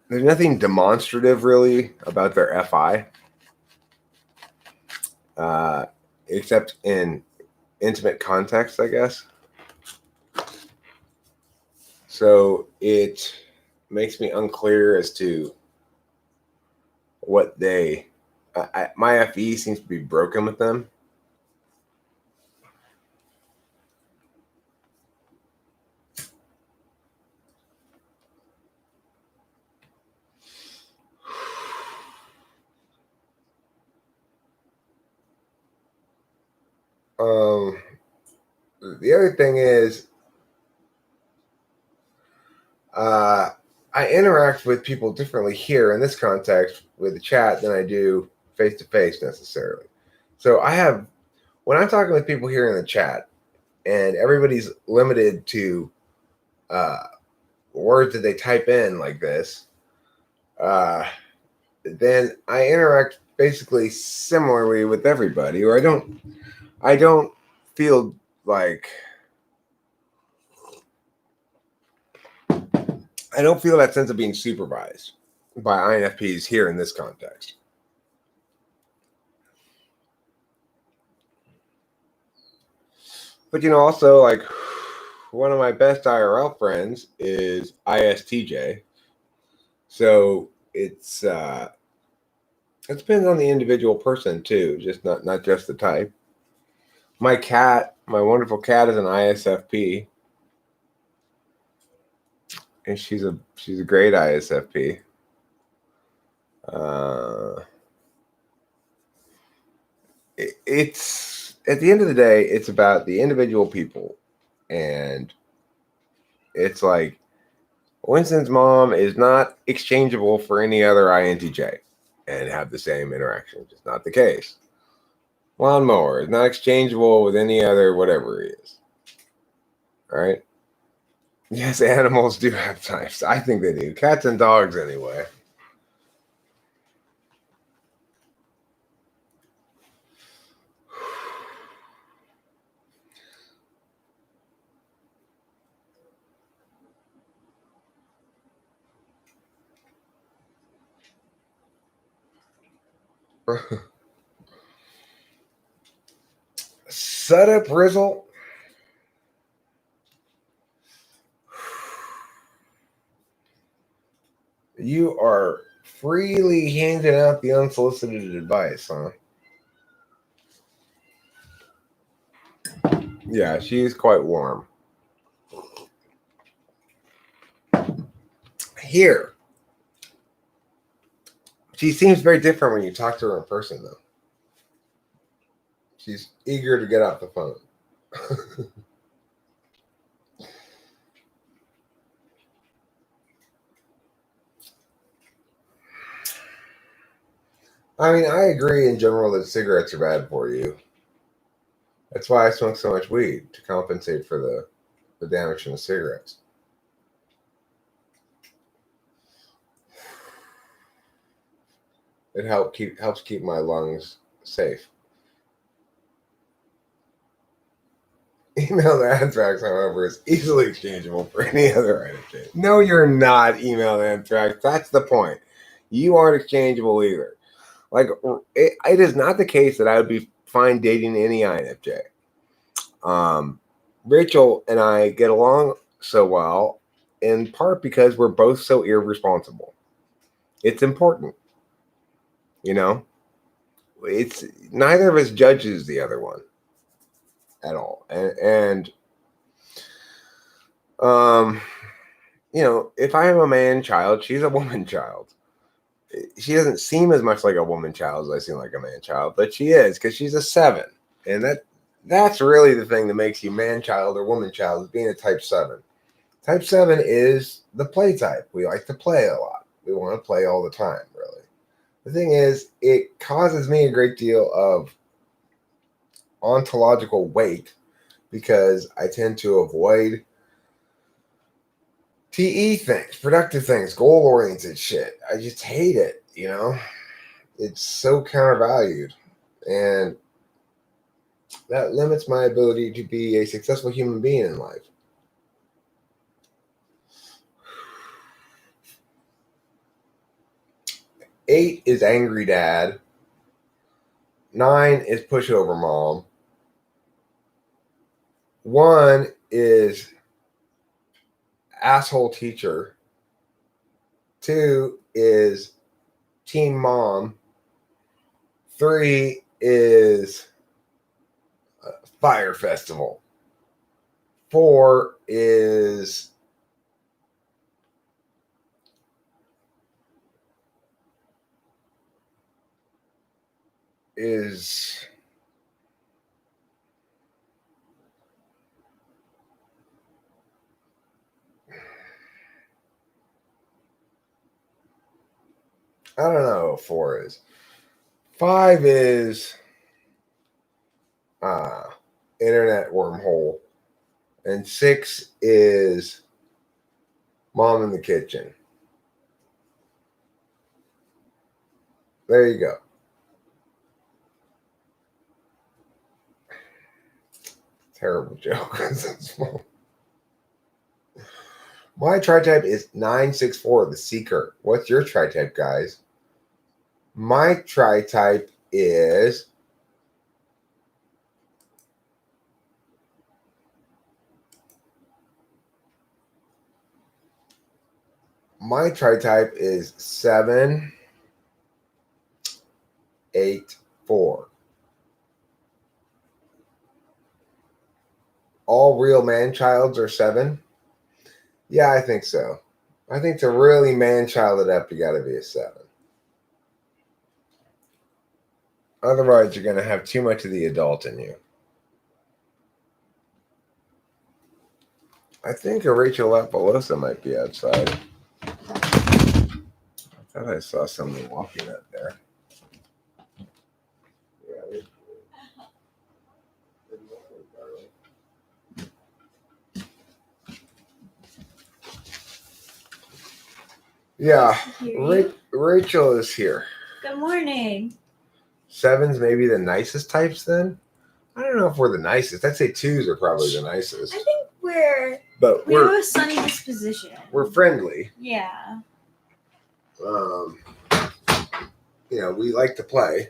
there's nothing demonstrative really about their FI, except in intimate context, I guess. So it makes me unclear as to what they. My FE seems to be broken with them. The other thing is, I interact with people differently here in this context with the chat than I do face to face necessarily. So when I'm talking with people here in the chat, and everybody's limited to words that they type in like this, then I interact basically similarly with everybody, or I don't feel like I don't feel that sense of being supervised by INFPs here in this context. But also like one of my best IRL friends is ISTJ. So it depends on the individual person too, just not just the type. My wonderful cat is an ISFP. And she's a great ISFP. It's at the end of the day, it's about the individual people, and it's like Winston's mom is not exchangeable for any other INTJ and have the same interaction. Just not the case. Lawnmower is not exchangeable with any other whatever he is. All right. Yes, animals do have types. I think they do. Cats and dogs, anyway. Set up Rizzle. You are freely handing out the unsolicited advice, huh? Yeah, she's quite warm. Here. She seems very different when you talk to her in person, though. She's eager to get off the phone. I mean, I agree in general that cigarettes are bad for you. That's why I smoke so much weed, to compensate for the damage from the cigarettes. It helps keep my lungs safe. Email anthrax, however, is easily exchangeable for any other INFJ. No, you're not email anthrax. That's the point. You aren't exchangeable either. Like, it is not the case that I would be fine dating any INFJ. Rachel and I get along so well, in part because we're both so irresponsible. It's important. It's neither of us judges the other one at all. And if I am a man child, she's a woman child. She doesn't seem as much like a woman child as I seem like a man child, but she is, because she's a 7. And that's really the thing that makes you man child or woman child, is being a type 7. Type 7 is the play type. We like to play a lot. We want to play all the time, really. The thing is, it causes me a great deal of ontological weight because I tend to avoid TE things, productive things, goal-oriented shit. I just hate it, It's so countervalued. And that limits my ability to be a successful human being in life. Eight is angry dad. 9 is pushover mom. 1 is asshole teacher. 2 is teen mom. 3 is fire festival. 4 is I don't know what 4 is. 5 is internet wormhole. And 6 is mom in the kitchen. There you go. Terrible joke. My tri-type is 964, the Seeker. What's your tri-type, guys? My tri-type is my tri-type is 784. All real man-childs are 7. Yeah, I think so. I think to really man-child it up, you got to be a 7. Otherwise, you're going to have too much of the adult in you. I think a Rachel Lapalosa might be outside. I thought I saw someone walking up there. Yeah, Rachel is here. Good morning. 7's maybe the nicest types then? I don't know if we're the nicest. I'd say 2s are probably the nicest. I think we We're have a sunny disposition. we're friendly. Yeah. We like to play.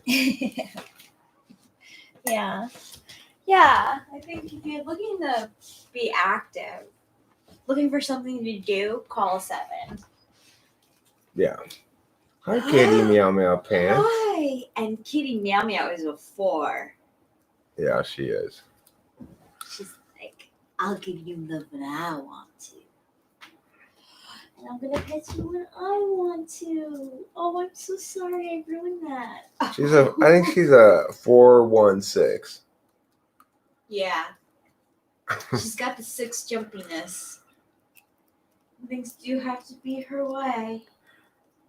Yeah. Yeah. I think if you're looking to be active, looking for something to do, call a 7. Yeah. Hi, Kitty Meow Meow Pants. Hi. And Kitty Meow Meow is a 4. Yeah, she is. She's like, I'll give you love when I want to. And I'm gonna pet you when I want to. Oh, I'm so sorry I ruined that. I think she's a 416. Yeah. She's got the 6 jumpiness. Things do have to be her way.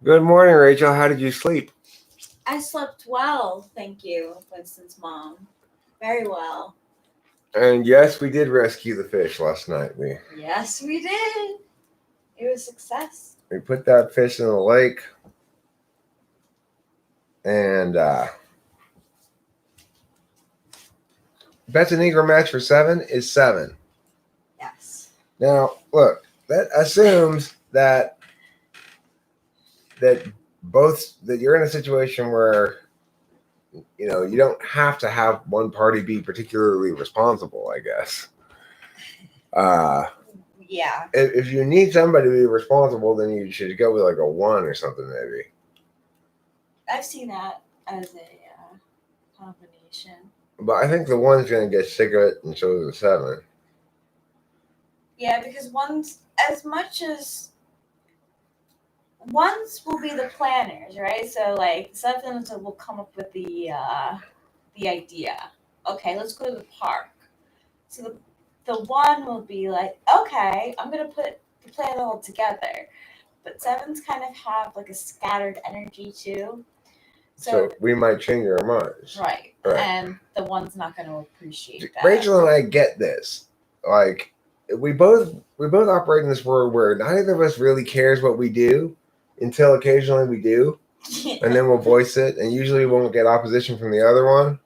Good morning, Rachel. How did you sleep? I slept well, thank you, Winston's mom. Very well. And yes, we did rescue the fish last night. Yes, we did. It was a success. We put that fish in the lake, and Bets and Negro match for 7 is 7. Yes. Now, look, that assumes that you're in a situation where you don't have to have one party be particularly responsible, I guess. Yeah. If you need somebody to be responsible, then you should go with like a 1 or something, maybe. I've seen that as a combination. But I think the 1's going to get sick of it, and so is the 7. Yeah, because ones will be the planners, right? So like 7s will come up with the idea. Okay, let's go to the park. So the 1 will be like, okay, I'm gonna plan it all together. But 7s kind of have like a scattered energy too. So we might change our minds. Right. And the 1's not going to appreciate that. Rachel and I get this. Like, we both operate in this world where neither of us really cares what we do until occasionally we do. Yeah. And then we'll voice it. And usually we won't get opposition from the other one.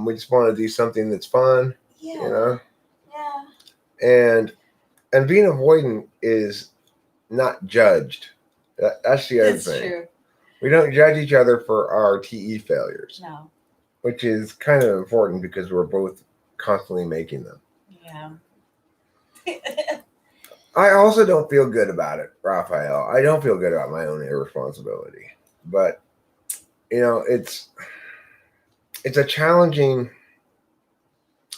We just want to do something that's fun. Yeah. Yeah. And being avoidant is not judged. That's the other thing. True. We don't judge each other for our TE failures. No. Which is kind of important because we're both constantly making them. Yeah. I also don't feel good about it, Raphael. I don't feel good about my own irresponsibility. But, it's a challenging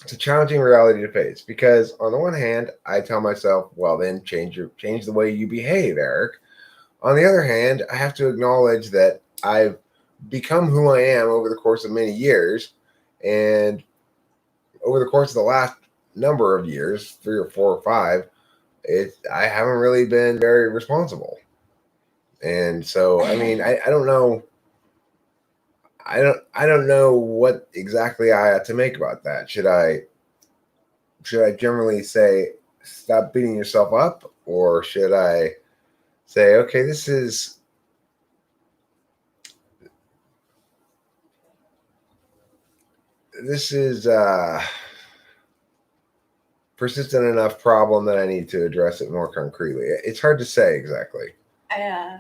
reality to face because on the one hand, I tell myself, well, then change the way you behave, Eric. On the other hand, I have to acknowledge that I've become who I am over the course of many years. And over the course of the last number of years, 3 or 4 or 5, I haven't really been very responsible. And so, I mean, I don't know. I don't know what exactly I ought to make about that. Should I generally say, stop beating yourself up? Or should I say, okay, this is persistent enough problem that I need to address it more concretely? It's hard to say exactly. I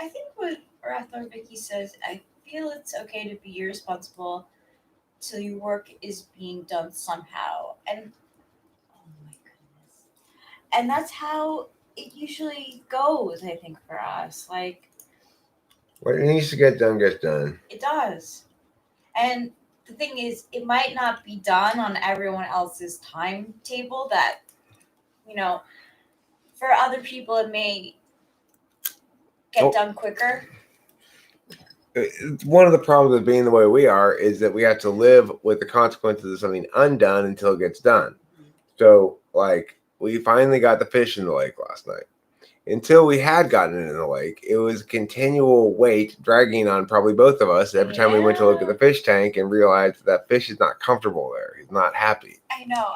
think what Rathor Vicky says, I feel it's okay to be irresponsible till your work is being done somehow. And oh my goodness. And that's how it usually goes, I think, for us. Like, What needs to get done gets done. it does. And the thing is, it might not be done on everyone else's timetable that, for other people, it may get done quicker. One of the problems with being the way we are is that we have to live with the consequences of something undone until it gets done. So, like, we finally got the fish in the lake last night. Until we had gotten it in the lake, it was continual weight dragging on probably both of us every time we went to look at the fish tank and realized that fish is not comfortable there. He's not happy. I know.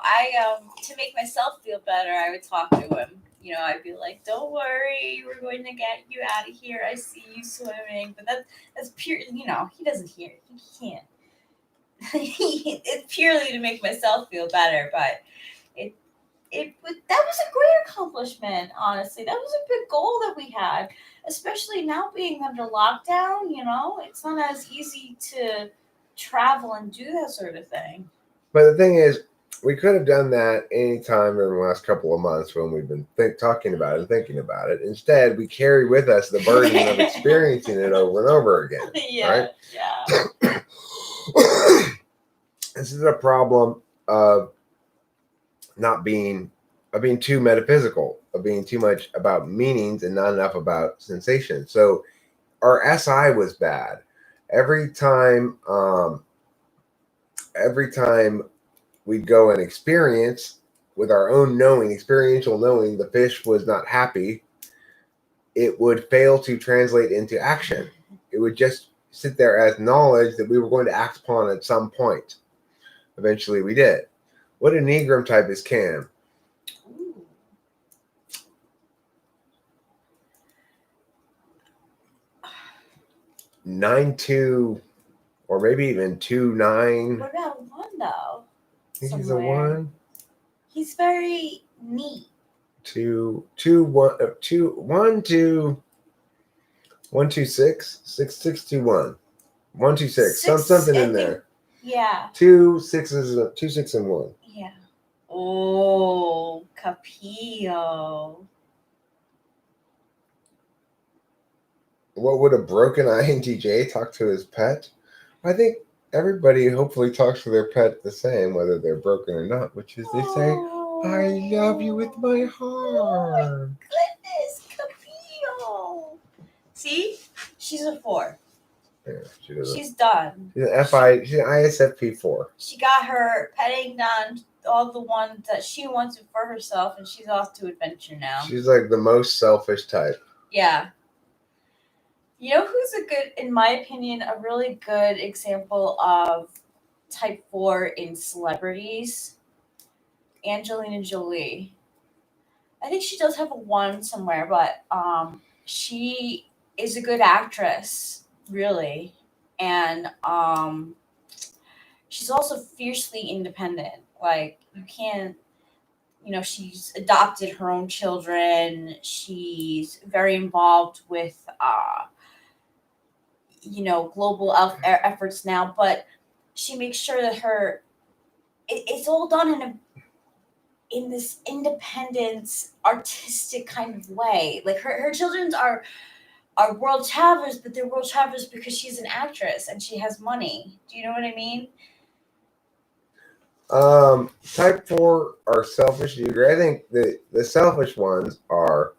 To make myself feel better, I would talk to him. I'd be like, "Don't worry, we're going to get you out of here. I see you swimming." But that's pure. He doesn't hear. He can't. It's purely to make myself feel better. But that was a great accomplishment. Honestly, that was a big goal that we had, especially now being under lockdown. It's not as easy to travel and do that sort of thing. But the thing is, we could have done that anytime in the last couple of months when we've been talking about it and thinking about it. Instead, we carry with us the burden of experiencing it over and over again. Yeah, right? Yeah. This is a problem of being too metaphysical, of being too much about meanings and not enough about sensation. So our SI was bad. Every time we'd go and experience with our own knowing, experiential knowing, the fish was not happy, it would fail to translate into action. It would just sit there as knowledge that we were going to act upon at some point. Eventually we did. What Enneagram type is Cam? Ooh. 9-2, or maybe even 2-9. What about one though? He's a Somewhere. 1. He's very neat. 2 2 1 2 1 2 1 2 6 6 6 2 1 1 2 6 something in there. Yeah. 2 6s 2 6 and 1. Yeah. Oh, Capillo. What would a broken INTJ talk to his pet? I think everybody hopefully talks to their pet the same, whether they're broken or not, which is they say, "I love you with my heart." Oh my goodness, Capillo. See? She's a 4. Yeah, she doesn't. She's done. She's an she's an ISFP 4. She got her petting done, all the ones that she wanted for herself, and she's off to adventure now. She's like the most selfish type. Yeah. You know who's in my opinion, a really good example of type 4 in celebrities? Angelina Jolie. I think she does have a 1 somewhere, but she is a good actress, really. And she's also fiercely independent. Like, you can't, she's adopted her own children. She's very involved with global efforts now, but she makes sure that it's all done in this independence, artistic kind of way. Like her children are world travelers, but they're world travelers because she's an actress and she has money. Do you know what I mean? Type 4 are selfish. Do you agree? I think the selfish ones are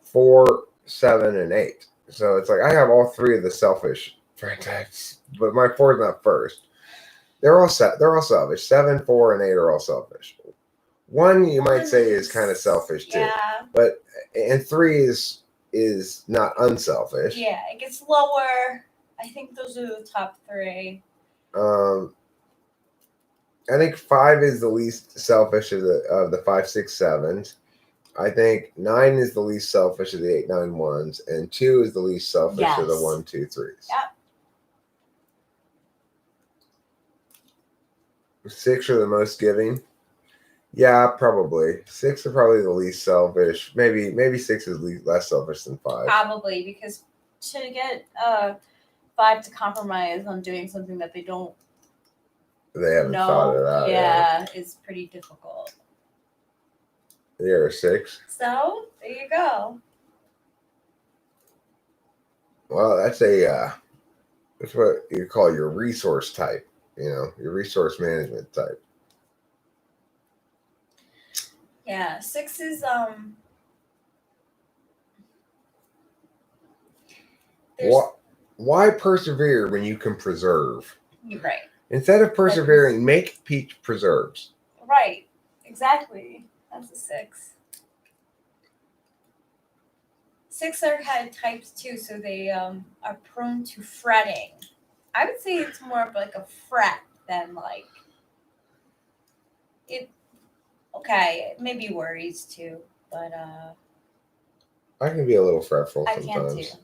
4, 7, and 8. So it's like I have all 3 of the selfish types, but my 4 is not first. They're all selfish. 7, 4, and 8 are all selfish. 1 you might say is kind of selfish too. Yeah. But 3 is not unselfish. Yeah, it gets lower. I think those are the top 3. I think 5 is the least selfish of the 5, 6, 7s. I think 9 is the least selfish of the 8, 9, 1s, and 2 is the least selfish of the 1, 2, 3s. Yep. 6 are the most giving. Yeah, probably 6 are probably the least selfish. Maybe 6 is less selfish than 5. Probably because to get 5 to compromise on doing something that they don't They haven't thought it know, out. yeah, is pretty difficult. You're a 6. So there you go. Well, that's what you call your resource type. Your resource management type. Yeah, 6 is there's Why persevere when you can preserve? you're right. Instead of persevering, make peach preserves. Right. Exactly. That's a 6. 6 are kind of types too, so they are prone to fretting. I would say it's more of like a fret than like it. Okay, maybe worries too, but I can be a little fretful I can sometimes. too.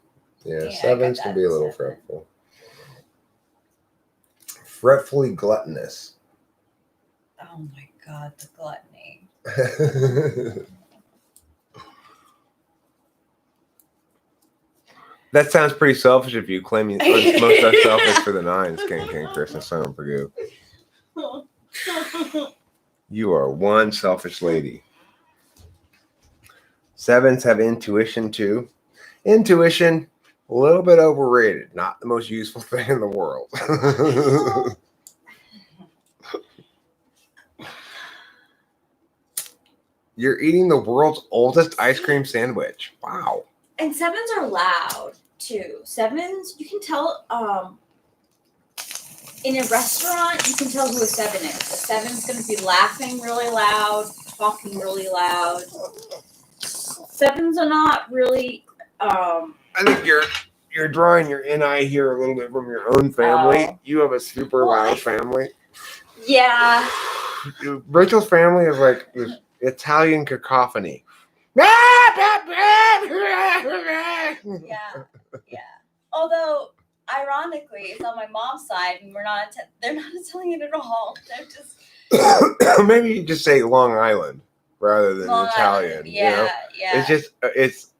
Yeah, Yeah, I 7s get can that, be a little 7. fretful. Fretfully gluttonous. Oh my god, the gluttony. That sounds pretty selfish if you claim you're most unselfish for the 9s, King Chris and Simon Perdue. You are one selfish lady. 7s have intuition too. Intuition, a little bit overrated. Not the most useful thing in the world. You're eating the world's oldest ice cream sandwich. Wow. And 7s are loud too. 7s, you can tell in a restaurant, you can tell who a 7 is. A 7's going to be laughing really loud, talking really loud. 7s are not really. I think you're drawing your NI here a little bit from your own family. Oh. You have a super loud family. Yeah. Rachel's family is like this Italian cacophony. Yeah. Although, ironically, it's on my mom's side, and they're not Italian at all. They're just Maybe you just say Long Island rather than Long Italian. Island. Yeah. It's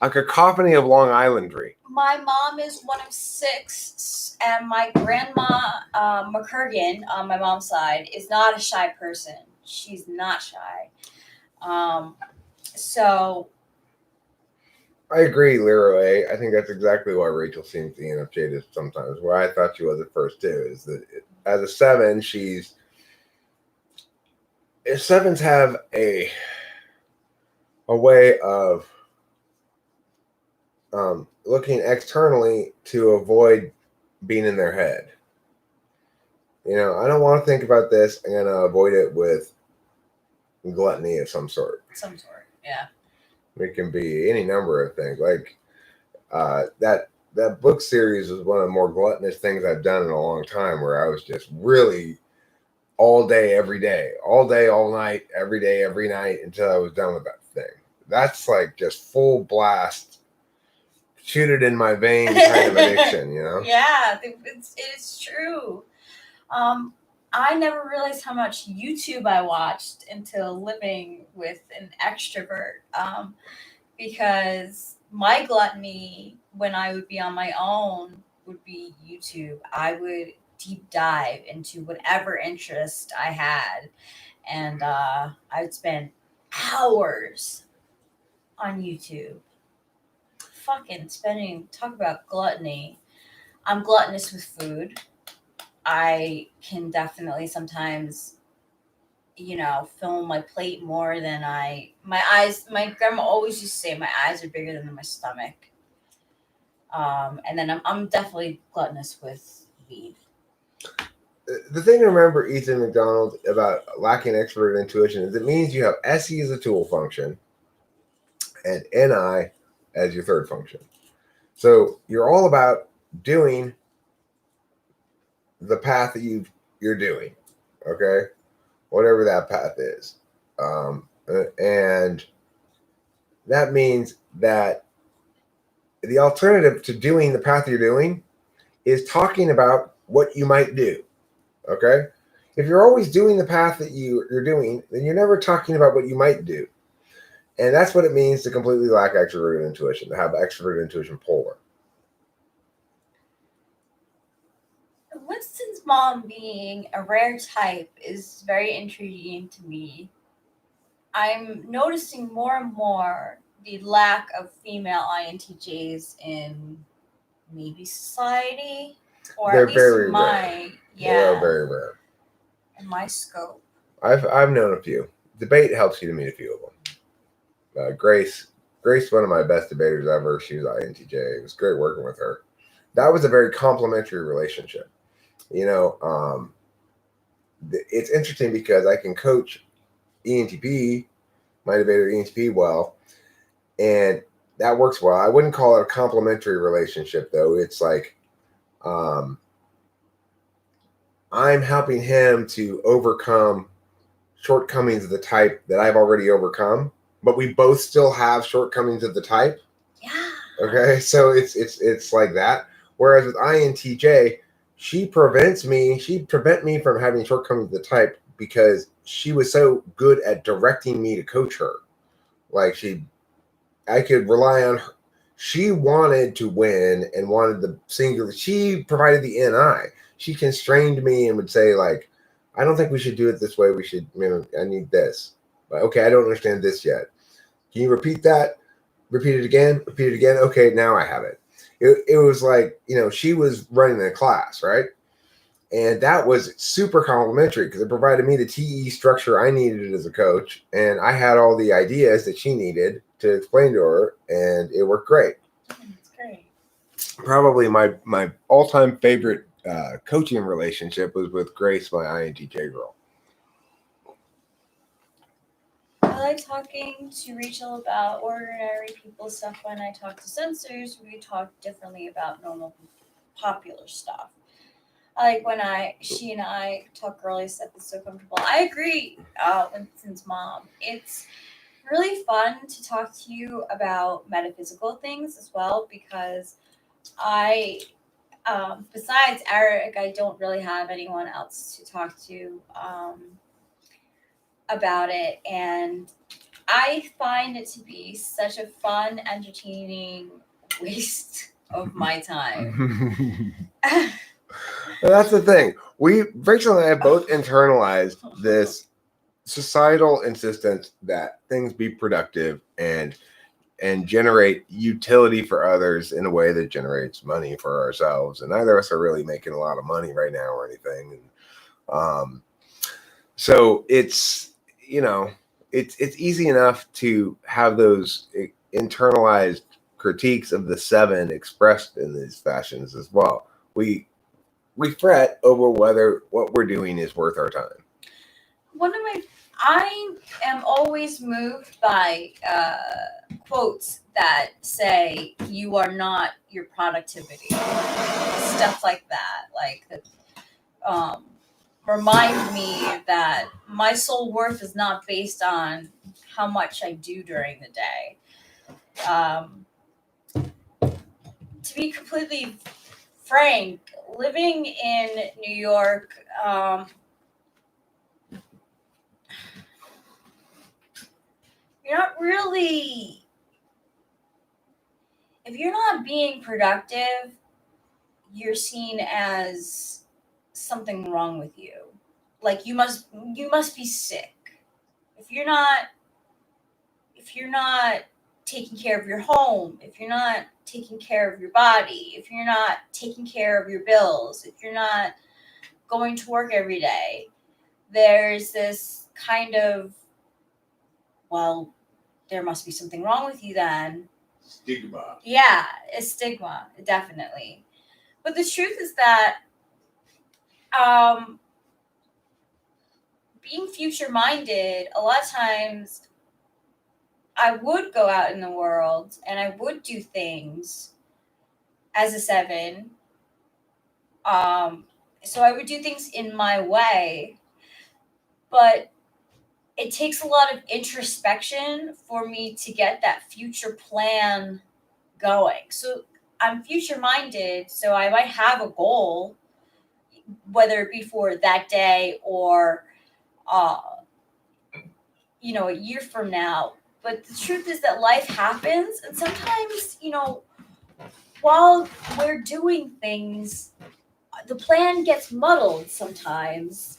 a cacophony of Long Islandry. My mom is one of 6, and my grandma McCurgan on my mom's side is not a shy person. She's not shy. So I agree, Leroy. I think that's exactly why Rachel seems to end up jaded sometimes. Where I thought she was at first too is that as a 7, 7s have a way of looking externally to avoid being in their head. I don't want to think about this. I'm going to avoid it with gluttony of some sort. Yeah. It can be any number of things. Like that book series was one of the more gluttonous things I've done in a long time, where I was just really all day, every day, all day, all night, every day, every night until I was done with that thing. That's like just full blast, shoot it in my veins kind of addiction, Yeah, it is true. I never realized how much YouTube I watched until living with an extrovert. Because my gluttony, when I would be on my own, would be YouTube. I would deep dive into whatever interest I had, and I would spend hours on YouTube. Talk about gluttony. I'm gluttonous with food. I can definitely sometimes, fill my plate more than my grandma always used to say my eyes are bigger than my stomach. And then I'm definitely gluttonous with weed. The thing to remember, Ethan McDonald, about lacking extrovert intuition is it means you have SE as a tool function and NI as your third function. So you're all about doing the path that you're doing, okay? Whatever that path is. And that means that the alternative to doing the path you're doing is talking about what you might do, okay? If you're always doing the path that you're doing, then you're never talking about what you might do. And that's what it means to completely lack extroverted intuition, to have extroverted intuition polar. Winston's mom being a rare type is very intriguing to me. I'm noticing more and more the lack of female INTJs in maybe society, or They're at least very in rare. my They are very rare. in my scope. I've known a few. Debate helps you to meet a few of them. Grace, one of my best debaters ever. She was INTJ. It was great working with her. That was a very complimentary relationship. It's interesting because I can coach ENTP, my debater ENTP, well, and that works well. I wouldn't call it a complimentary relationship, though. It's like I'm helping him to overcome shortcomings of the type that I've already overcome, but we both still have shortcomings of the type. Yeah. Okay, so it's like that. Whereas with INTJ, she prevent me from having shortcomings of the type because she was so good at directing me to coach her. Like I could rely on her. She wanted to win and wanted the singular. She provided the NI. She constrained me and would say, like, I don't think we should do it this way. We should, I need this. But, okay, I don't understand this yet. Can you repeat that? Repeat it again. Repeat it again. Okay, now I have it. It was like, she was running the class, right? And that was super complimentary because it provided me the TE structure I needed as a coach. And I had all the ideas that she needed to explain to her. And it worked great. That's great. Probably my all-time favorite coaching relationship was with Grace, my INTJ girl. I like talking to Rachel about ordinary people stuff. When I talk to sensors, we talk differently about normal popular stuff. Like when she and I talk girly stuff, it's so comfortable. I agree, Winston's mom. It's really fun to talk to you about metaphysical things as well, because besides Eric, I don't really have anyone else to talk to about it. And I find it to be such a fun, entertaining waste of my time. That's the thing. Rachel and I have both internalized this societal insistence that things be productive and generate utility for others in a way that generates money for ourselves. And neither of us are really making a lot of money right now or anything. And, so it's easy enough to have those internalized critiques of the seven expressed in these fashions as well. We fret over whether what we're doing is worth our time. I am always moved by quotes that say you are not your productivity, stuff like that. Like that remind me that my soul worth is not based on how much I do during the day. To be completely frank, living in New York, you're not really, if you're not being productive, you're seen as something wrong with you. Like you must be sick. If you're not taking care of your home, if you're not taking care of your body, if you're not taking care of your bills, if you're not going to work every day, there's this kind of, well, there must be something wrong with you then. Stigma. Yeah, a stigma, definitely. But the truth is that being future-minded, a lot of times I would go out in the world and I would do things as a 7. So I would do things in my way, but it takes a lot of introspection for me to get that future plan going. So I'm future minded, so I might have a goal, whether it be for that day or, a year from now. But the truth is that life happens, and sometimes, while we're doing things, the plan gets muddled sometimes,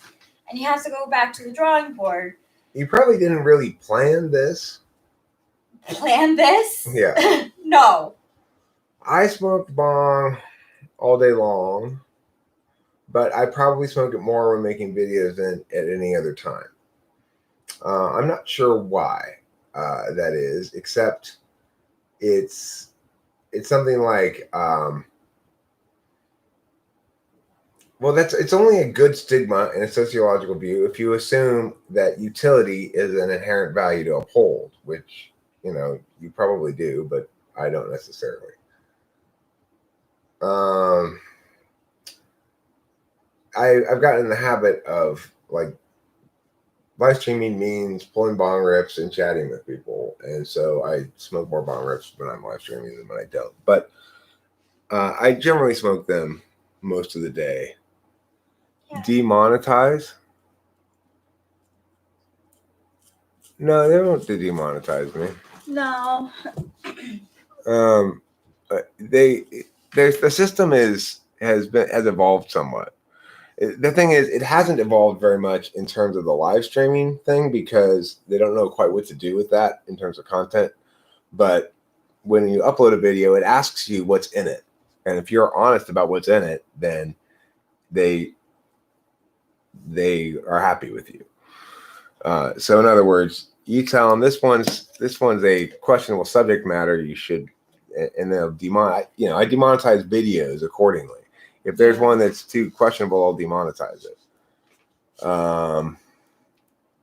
and you have to go back to the drawing board. You probably didn't really plan this. Plan this? Yeah. No. I smoked bong all day long, but I probably smoke it more when making videos than at any other time. I'm not sure why that is, except it's something like it's only a good stigma and a sociological view if you assume that utility is an inherent value to uphold, which you probably do, but I don't necessarily. I've gotten in the habit of like live streaming means pulling bong rips and chatting with people, and so I smoke more bong rips when I'm live streaming than when I don't. But I generally smoke them most of the day. Yeah. Demonetize? No, they don't demonetize me. No. The system has evolved somewhat. The thing is, it hasn't evolved very much in terms of the live streaming thing because they don't know quite what to do with that in terms of content. But when you upload a video, it asks you what's in it. And if you're honest about what's in it, then they are happy with you. So in other words, you tell them this one's a questionable subject matter. You should, and they'll I demonetize videos accordingly. If there's one that's too questionable, I'll demonetize it.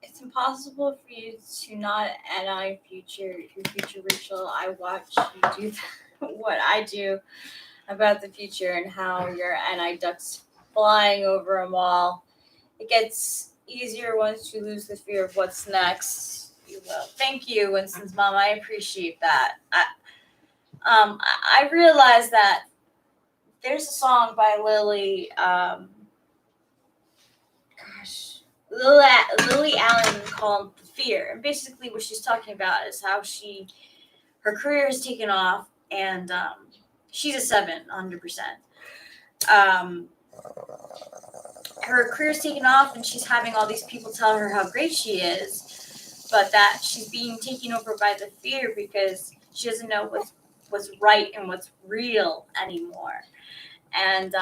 It's impossible for you to not anti your future Rachel. I watch you do what I do about the future and how your anti-ducks flying over a mall. It gets easier once you lose the fear of what's next. You will. Thank you, Winston's mom. I appreciate that. I realize that there's a song by Lily. Lily Allen called "Fear," and basically what she's talking about is how her career has taken off, and she's a 7, 100%. Her career's taken off, and she's having all these people tell her how great she is, but that she's being taken over by the fear because she doesn't know what's right and what's real anymore. And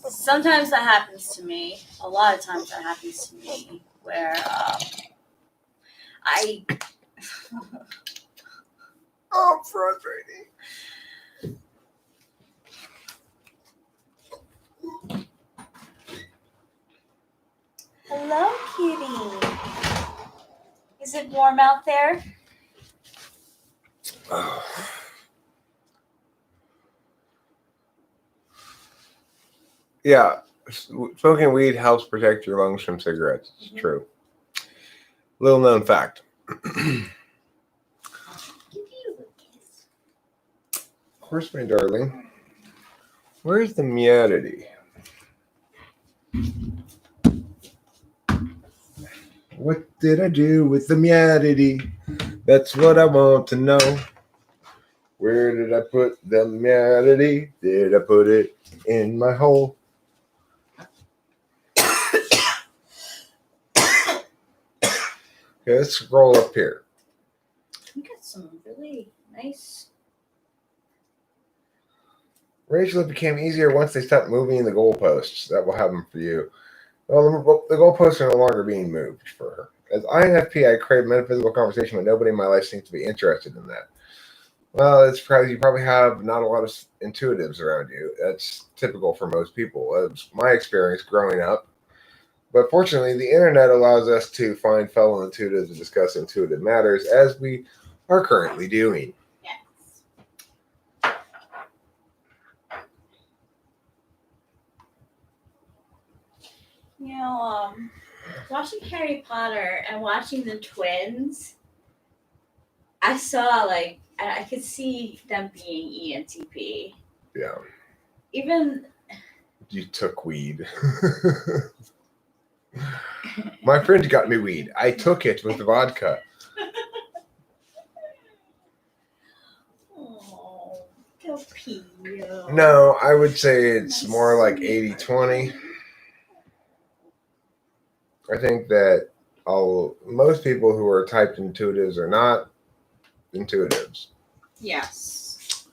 sometimes that happens to me. A lot of times that happens to me, where Oh, frustrating. Hello, kitty. Is it warm out there? Oh. Yeah, smoking weed helps protect your lungs from cigarettes. It's true. Little known fact. Of course, my darling. Where's the meowdity? What did I do with the meowdity? That's what I want to know. Where did I put the meowdity? Did I put it in my hole? Okay, let's scroll up here. We got some really nice. Rachel, it became easier once they stopped moving the goalposts. That will happen for you. Well, the goalposts are no longer being moved for her. As INFP, I crave metaphysical conversation, but nobody in my life seems to be interested in that. Well, it's because you probably have not a lot of intuitives around you. That's typical for most people. It's my experience growing up. But fortunately, the internet allows us to find fellow intuitives and discuss intuitive matters, as we are currently doing. Yes. Watching Harry Potter and watching the twins, I saw I could see them being ENTP. Yeah. Even you took weed. My friend got me weed. I took it with vodka. Oh, Pio. No, I would say it's more like 80-20. I think that most people who are typed intuitives are not intuitives. Yes.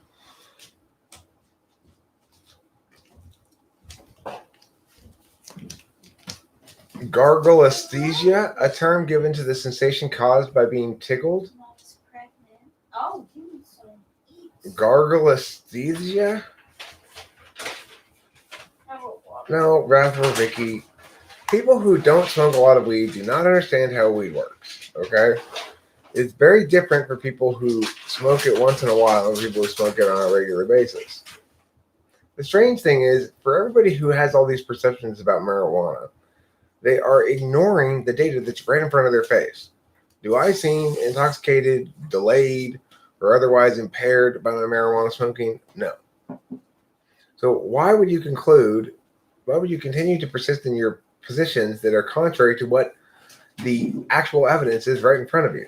Gargalesthesia, a term given to the sensation caused by being tickled. Mom's pregnant. Oh, you need some eat. Gargalesthesia? No, Raph or Vicky. People who don't smoke a lot of weed do not understand how weed works. Okay? It's very different for people who smoke it once in a while and people who smoke it on a regular basis. The strange thing is, for everybody who has all these perceptions about marijuana, they are ignoring the data that's right in front of their face. Do I seem intoxicated, delayed, or otherwise impaired by my marijuana smoking? No. So why would you continue to persist in your positions that are contrary to what the actual evidence is right in front of you?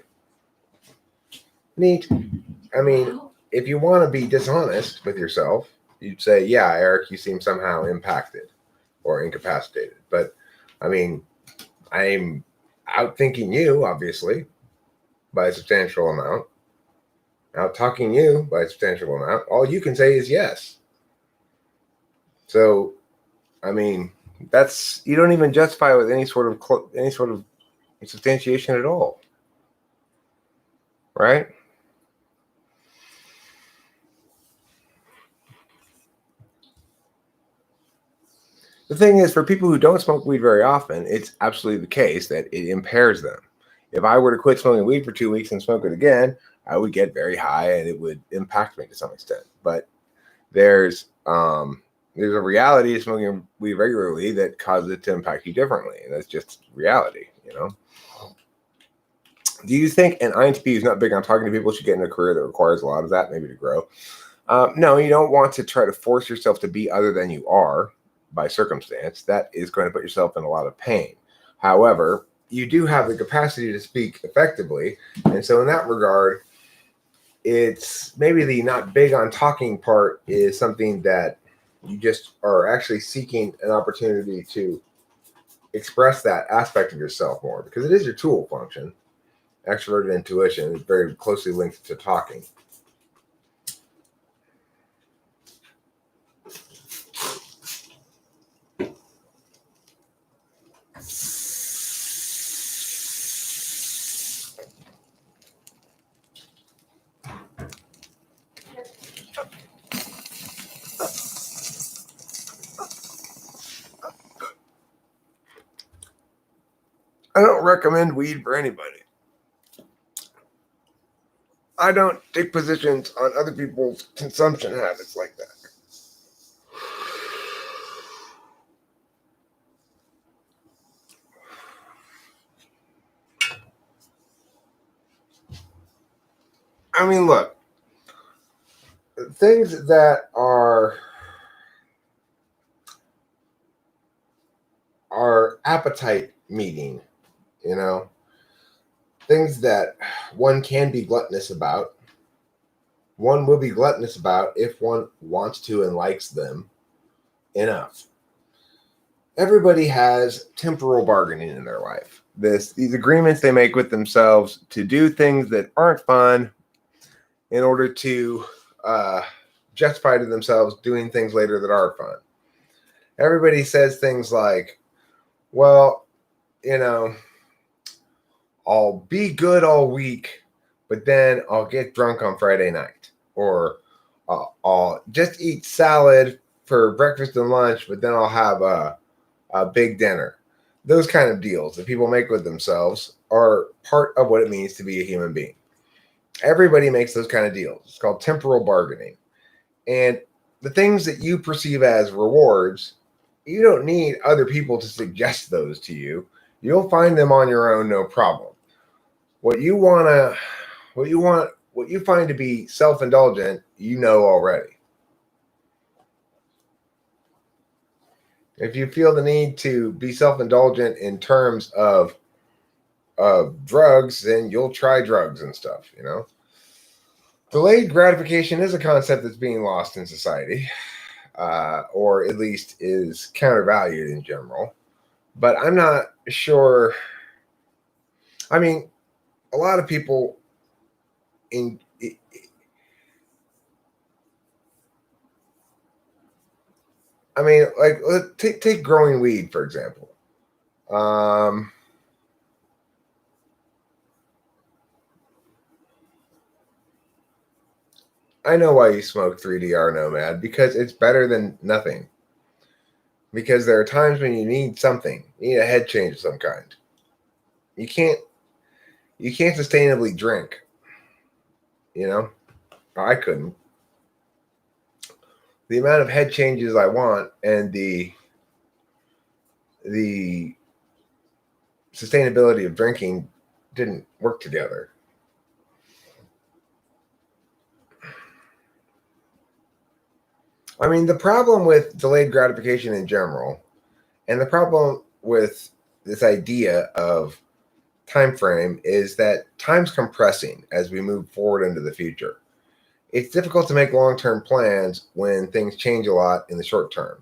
Neat. I mean, if you want to be dishonest with yourself, you'd say, yeah, Eric, you seem somehow impacted or incapacitated. But I mean, I'm outthinking you, obviously, by a substantial amount. Out-talking you by a substantial amount. All you can say is yes. So, I mean, you don't even justify it with any sort of substantiation at all, right? The thing is, for people who don't smoke weed very often, it's absolutely the case that it impairs them. If I were to quit smoking weed for 2 weeks and smoke it again, I would get very high and it would impact me to some extent. But there's a reality of smoking weed regularly that causes it to impact you differently. And that's just reality, you know? Do you think an INTP who's not big on talking to people should get in a career that requires a lot of that, maybe to grow? No, you don't want to try to force yourself to be other than you are by circumstance. That is going to put yourself in a lot of pain. However, you do have the capacity to speak effectively. And so in that regard, it's maybe the not big on talking part is something that you just are actually seeking an opportunity to express that aspect of yourself more, because it is your tool function. Extroverted intuition is very closely linked to talking. I don't recommend weed for anybody. I don't take positions on other people's consumption habits like that. I mean, look, things that are appetite meeting, you know, things that one can be gluttonous about. One will be gluttonous about if one wants to and likes them enough. Everybody has temporal bargaining in their life. These agreements they make with themselves to do things that aren't fun in order to justify to themselves doing things later that are fun. Everybody says things like, well, you know, I'll be good all week, but then I'll get drunk on Friday night. Or I'll just eat salad for breakfast and lunch, but then I'll have a big dinner. Those kind of deals that people make with themselves are part of what it means to be a human being. Everybody makes those kind of deals. It's called temporal bargaining. And the things that you perceive as rewards, you don't need other people to suggest those to you. You'll find them on your own, no problem. What you find to be self-indulgent, you know already. If you feel the need to be self-indulgent in terms of drugs, then you'll try drugs and stuff, you know. Delayed gratification is a concept that's being lost in society, or at least is countervalued in general. But I'm not sure. I mean, a lot of people take growing weed, for example. I know why you smoke 3DR Nomad, because it's better than nothing. Because there are times when you need something, you need a head change of some kind. You can't sustainably drink. You know, I couldn't. The amount of head changes I want and the sustainability of drinking didn't work together. I mean, the problem with delayed gratification in general, and the problem with this idea of time frame, is that time's compressing as we move forward into the future. It's difficult to make long-term plans when things change a lot in the short term.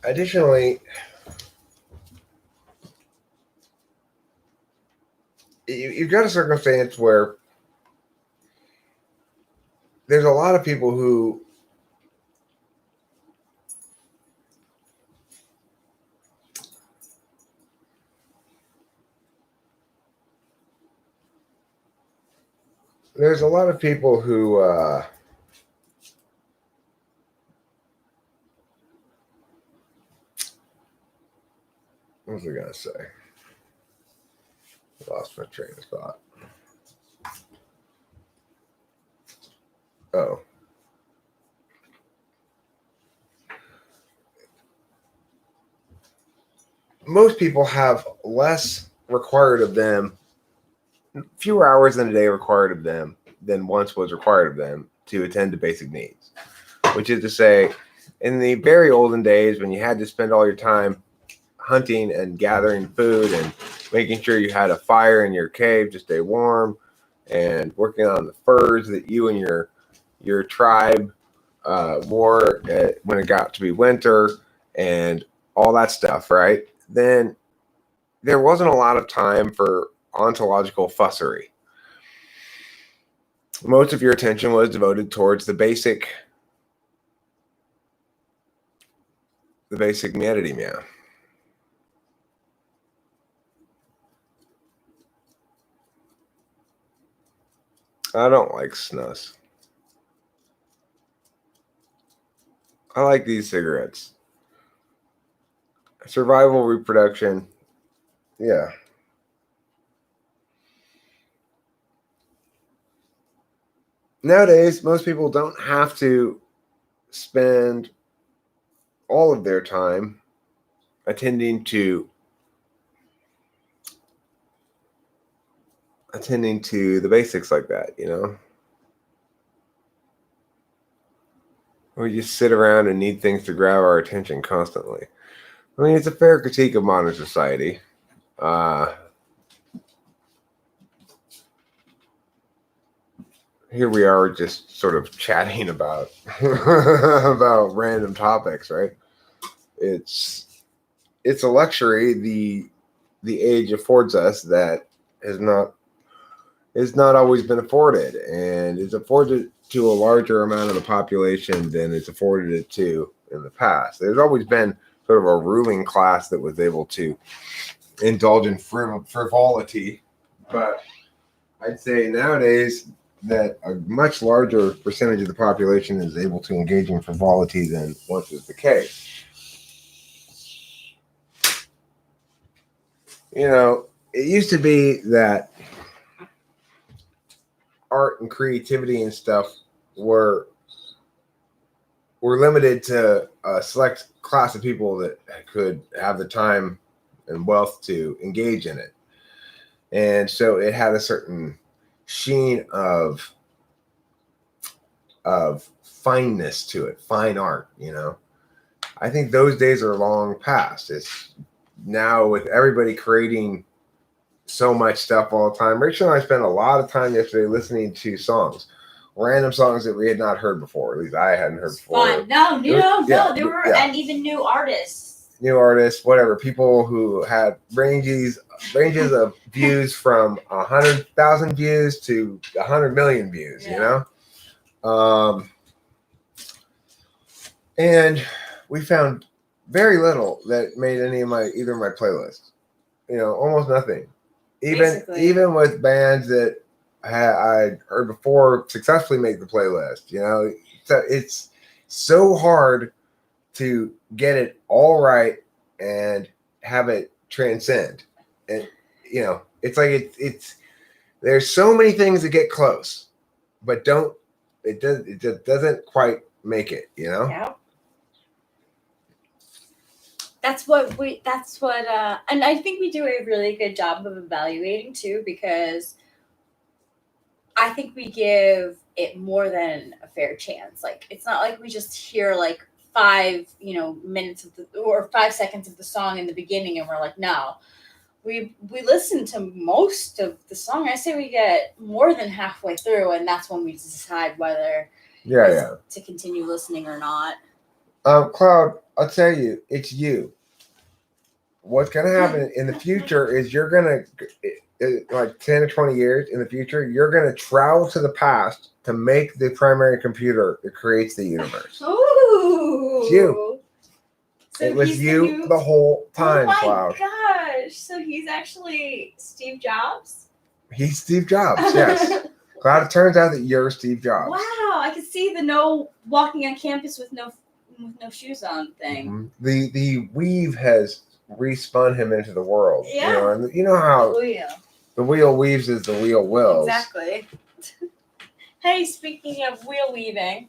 Additionally, you've got a circumstance where there's a lot of people who what was I going to say? I lost my train of thought. Oh. Most people have less required of them, fewer hours in a day required of them than once was required of them to attend to basic needs. Which is to say, in the very olden days when you had to spend all your time hunting and gathering food and making sure you had a fire in your cave to stay warm and working on the furs that you and your tribe wore when it got to be winter and all that stuff, right? Then there wasn't a lot of time for ontological fussery. Most of your attention was devoted towards the basic humanity, man. I don't like snus. I like these cigarettes. Survival, reproduction. Yeah. Nowadays, most people don't have to spend all of their time attending to the basics like that, you know? We just sit around and need things to grab our attention constantly. I mean, it's a fair critique of modern society. Here we are just sort of chatting about about random topics, right? It's a luxury the age affords us that has not always been afforded, and it's afforded to a larger amount of the population than it's afforded it to in the past. There's always been sort of a ruling class that was able to indulge in frivolity, but I'd say nowadays that a much larger percentage of the population is able to engage in frivolity than once was the case. You know, it used to be that art and creativity and stuff were limited to a select class of people that could have the time and wealth to engage in it. And so it had a certain sheen of fineness to it, fine art, you know. I think those days are long past. It's now with everybody creating so much stuff all the time. Rachel and I spent a lot of time yesterday listening to songs, random songs that we had not heard before. At least I hadn't heard before. Fun. No, there were, yeah. and even new artists. New artists, whatever, people who had ranges of views from 100,000 views to 100 million views, you know? And we found very little that made any of either of my playlists. You know, almost nothing. Even with bands that I heard before successfully make the playlist. You know, so it's so hard to get it all right and have it transcend. And you know, it's like it's there's so many things that get close, but it just doesn't quite make it. You know. Yeah. That's what and I think we do a really good job of evaluating too, because I think we give it more than a fair chance. Like, it's not like we just hear like 5 minutes or 5 seconds of the song in the beginning and we're like, no. We listen to most of the song. I say we get more than halfway through, and that's when we decide whether to continue listening or not. Cloud, I'll tell you, it's you. What's going to happen in the future is you're going to, like 10 or 20 years in the future, you're going to travel to the past to make the primary computer that creates the universe. Ooh. It's you. So it was you the whole time, Cloud. Oh my gosh. So he's actually Steve Jobs? He's Steve Jobs, yes. Cloud, it turns out that you're Steve Jobs. Wow. I can see the no walking on campus with no shoes on thing. Mm-hmm. The weave has respun him into the world. Yeah. You know, and you know how the wheel weaves as the wheel wills. Exactly. Hey, speaking of wheel weaving,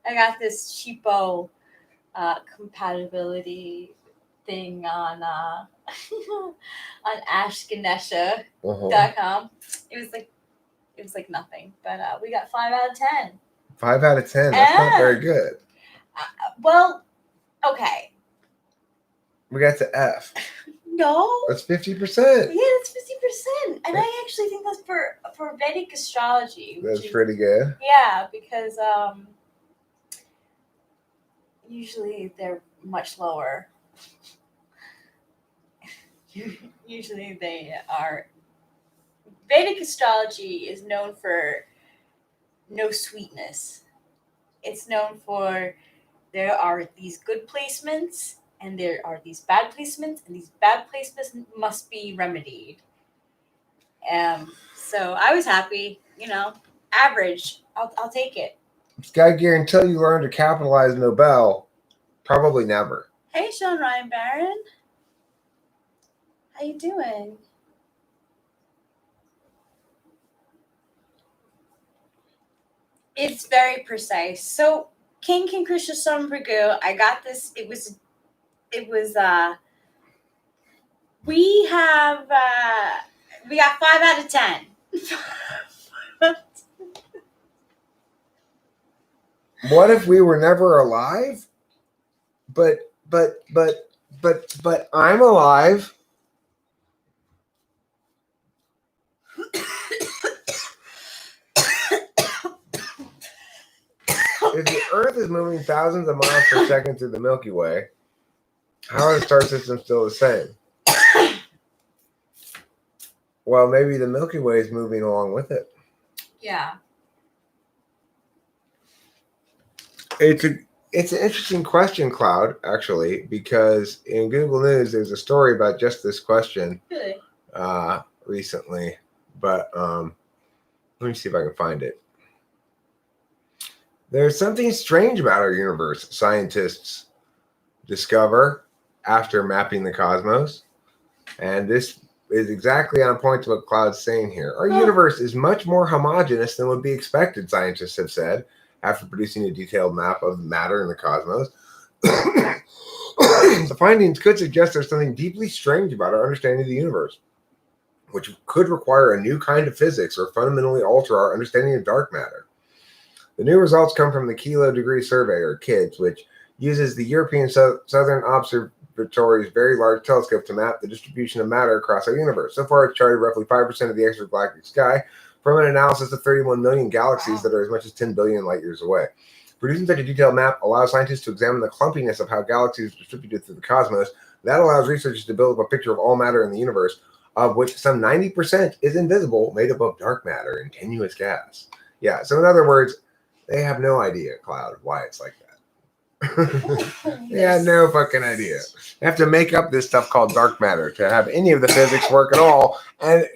I got this cheapo compatibility thing on on ashganesha.com. It was like nothing, but we got 5 out of 10. 5 out of 10. That's not very good. Well, okay. We got to F. No. That's 50%. Yeah, that's 50%. And I actually think that's for Vedic astrology. That's pretty good. Yeah, because usually they're much lower. Usually they are. Vedic astrology is known for no sweetness. It's known for there are these good placements and there are these bad placements, and these bad placements must be remedied. So I was happy, average. I'll take it. Sky Gear, until you learn to capitalize Nobel, probably never. Hey, Sean Ryan Barron. How you doing? It's very precise. So, King Krisha Sombragu, I got this. It was we got 5 out of 10. What if we were never alive? But I'm alive. If the Earth is moving thousands of miles per second through the Milky Way, how are the star systems still the same? Well, maybe the Milky Way is moving along with it. Yeah. It's an interesting question, Cloud, actually, because in Google News there's a story about just this question Really? Recently. But let me see if I can find it. There's something strange about our universe, scientists discover after mapping the cosmos. And this is exactly on point to what Cloud's saying here. Our universe is much more homogeneous than would be expected, scientists have said, after producing a detailed map of matter in the cosmos. The findings could suggest there's something deeply strange about our understanding of the universe, which could require a new kind of physics or fundamentally alter our understanding of dark matter. The new results come from the Kilo Degree Survey, or KIDS, which uses the European Southern Observatory's Very Large Telescope to map the distribution of matter across our universe. So far, it's charted roughly 5% of the extragalactic sky from an analysis of 31 million galaxies that are as much as 10 billion light years away. Producing such a detailed map allows scientists to examine the clumpiness of how galaxies are distributed through the cosmos. That allows researchers to build up a picture of all matter in the universe, of which some 90% is invisible, made up of dark matter and tenuous gas. Yeah, so in other words, they have no idea, Cloud, why it's like that. They had no fucking idea. They have to make up this stuff called dark matter to have any of the physics work at all. And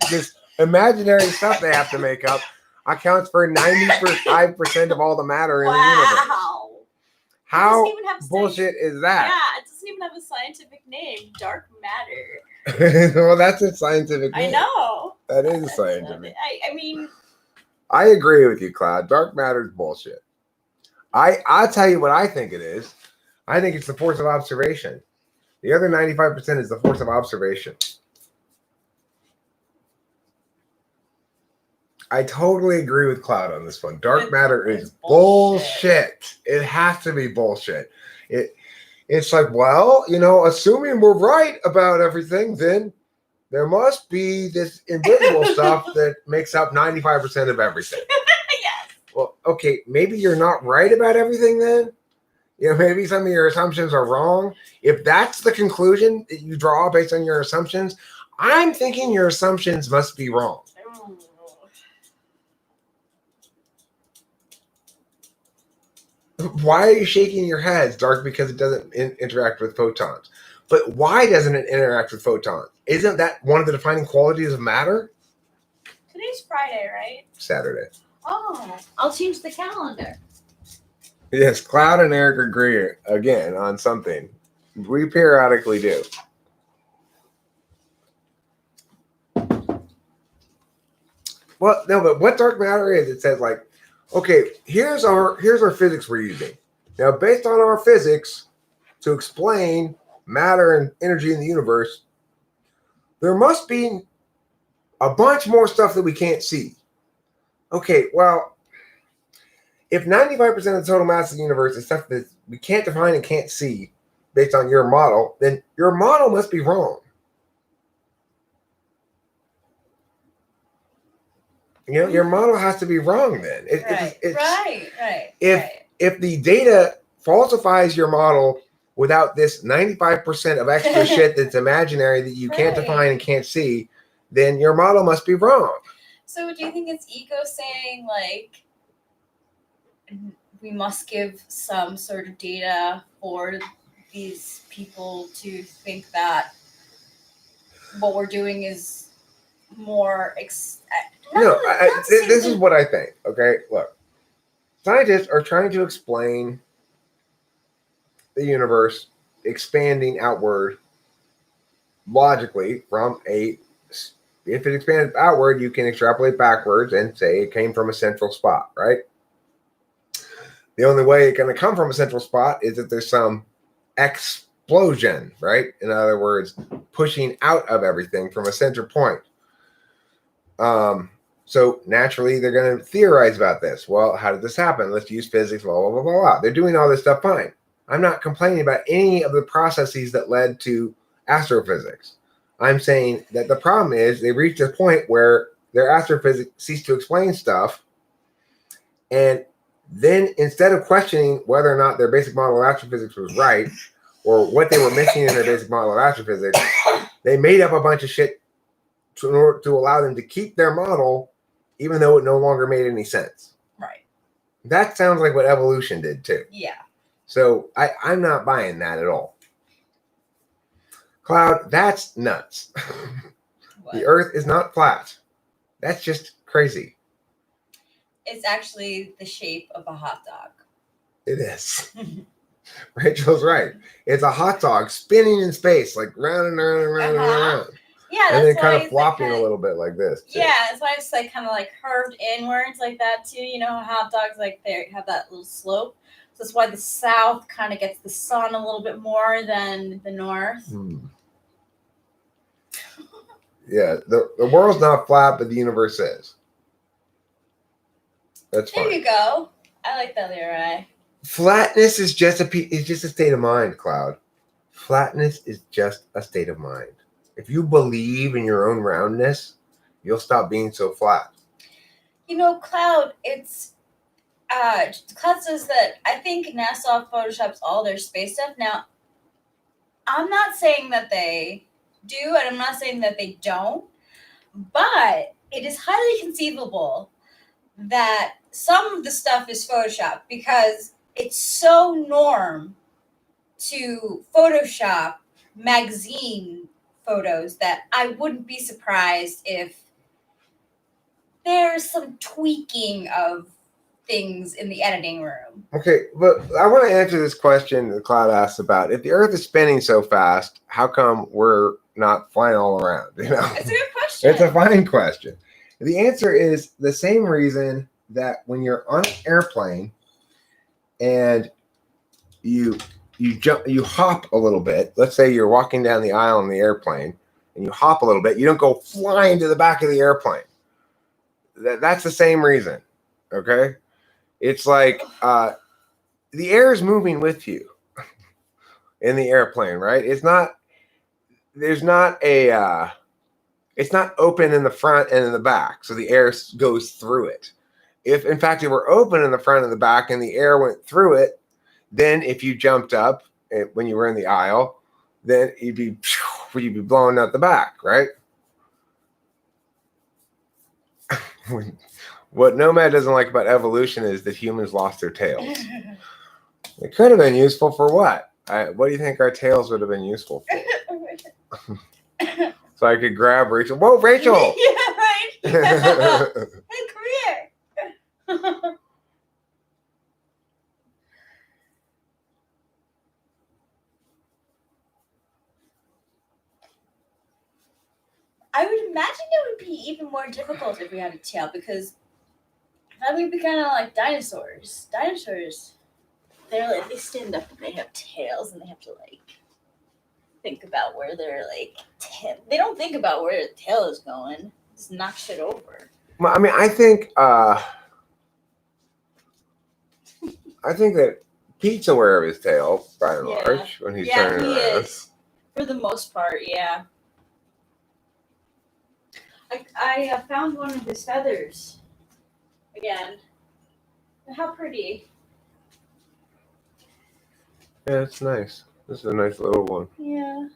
this imaginary stuff they have to make up accounts for 95% of all the matter in the universe. Wow. How It doesn't even have bullshit is that? Yeah, it doesn't even have a scientific name. Dark matter. Well, that's a scientific name. I know. That is scientific. I mean, I agree with you, Cloud. Dark matter is bullshit. I'll tell you what I think it is. I think it's the force of observation. The other 95% is the force of observation. I totally agree with Cloud on this one. Dark matter is bullshit. It has to be bullshit. It's like, well, assuming we're right about everything, then there must be this invisible stuff that makes up 95% of everything. yes. Well, okay, maybe you're not right about everything then. Maybe some of your assumptions are wrong. If that's the conclusion that you draw based on your assumptions, I'm thinking your assumptions must be wrong. Why are you shaking your head, Dark? Because it doesn't interact with photons. But why doesn't it interact with photons? Isn't that one of the defining qualities of matter? Today's Friday, right? Saturday. Oh, I'll change the calendar. Yes, Cloud and Eric agree again on something. We periodically do. Well, no, but what dark matter is, it says like, okay, here's our physics we're using. Now, based on our physics, to explain matter and energy in the universe, there must be a bunch more stuff that we can't see. Okay, well, if 95% of the total mass of the universe is stuff that we can't define and can't see based on your model, then your model must be wrong. Your model has to be wrong then. Right. If the data falsifies your model without this 95% of extra shit that's imaginary that you can't define and can't see, then your model must be wrong. So do you think it's ego saying, like, we must give some sort of data for these people to think that what we're doing is more... This is what I think, okay? Look, scientists are trying to explain the universe expanding outward logically from if it expands outward, you can extrapolate backwards and say it came from a central spot, right? The only way it's going to come from a central spot is if there's some explosion, right? In other words, pushing out of everything from a center point. So naturally, they're going to theorize about this. Well, how did this happen? Let's use physics, blah, blah, blah, blah, blah. They're doing all this stuff fine. I'm not complaining about any of the processes that led to astrophysics. I'm saying that the problem is they reached a point where their astrophysics ceased to explain stuff. And then instead of questioning whether or not their basic model of astrophysics was right or what they were missing in their basic model of astrophysics, they made up a bunch of shit to allow them to keep their model even though it no longer made any sense. Right. That sounds like what evolution did too. Yeah. So I'm not buying that at all. Cloud, that's nuts. The Earth is not flat. That's just crazy. It's actually the shape of a hot dog. It is. Rachel's right. It's a hot dog spinning in space, like round and round and round and round. Yeah, and then kind of flopping a little bit like this. Too. Yeah, that's why it's like kind of like curved inwards like that too. You know, hot dogs like they have that little slope. So That's why the south kind of gets the sun a little bit more than the north. Yeah, the world's not flat, but the universe is. That's There fine. you go. I like that, Leroy. Flatness is just a state of mind, Cloud. Flatness is just a state of mind. If you believe in your own roundness, you'll stop being so flat. You know, Cloud, it's Cloud says that I think NASA photoshops all their space stuff. Now, I'm not saying that they do, and I'm not saying that they don't, but it is highly conceivable that some of the stuff is photoshopped because it's so norm to Photoshop magazine photos that I wouldn't be surprised if there's some tweaking of things in the editing room. Okay, but I want to answer this question that Cloud asked about. If the Earth is spinning so fast, how come we're not flying all around? You know, It's a good question. it's a fine question. The answer is the same reason that when you're on an airplane and you hop a little bit. Let's say you're walking down the aisle in the airplane and you hop a little bit. You don't go flying to the back of the airplane. That's the same reason. Okay, it's like the air is moving with you in the airplane, right? It's not. There's not a. It's not open in the front and in the back, so the air goes through it. If, in fact, it were open in the front and the back and the air went through it, then if you jumped up when you were in the aisle, then you'd be blowing out the back, right? What Nomad doesn't like about evolution is that humans lost their tails. It could have been useful for what? What do you think our tails would have been useful for? So I could grab Rachel. Whoa, Rachel! Yeah, right. Hey, come here. I would imagine it would be even more difficult if we had a tail because that would be kind of like dinosaurs. Dinosaurs, they stand up and they have tails and they have to like think about where their they don't think about where the tail is going. Just knock shit over. Well, I mean, I think that Pete's aware of his tail by and large when he's turning he around. is. For the most part, yeah. I found one of his feathers again. How pretty. Yeah, it's nice. This is a nice little one. Yeah.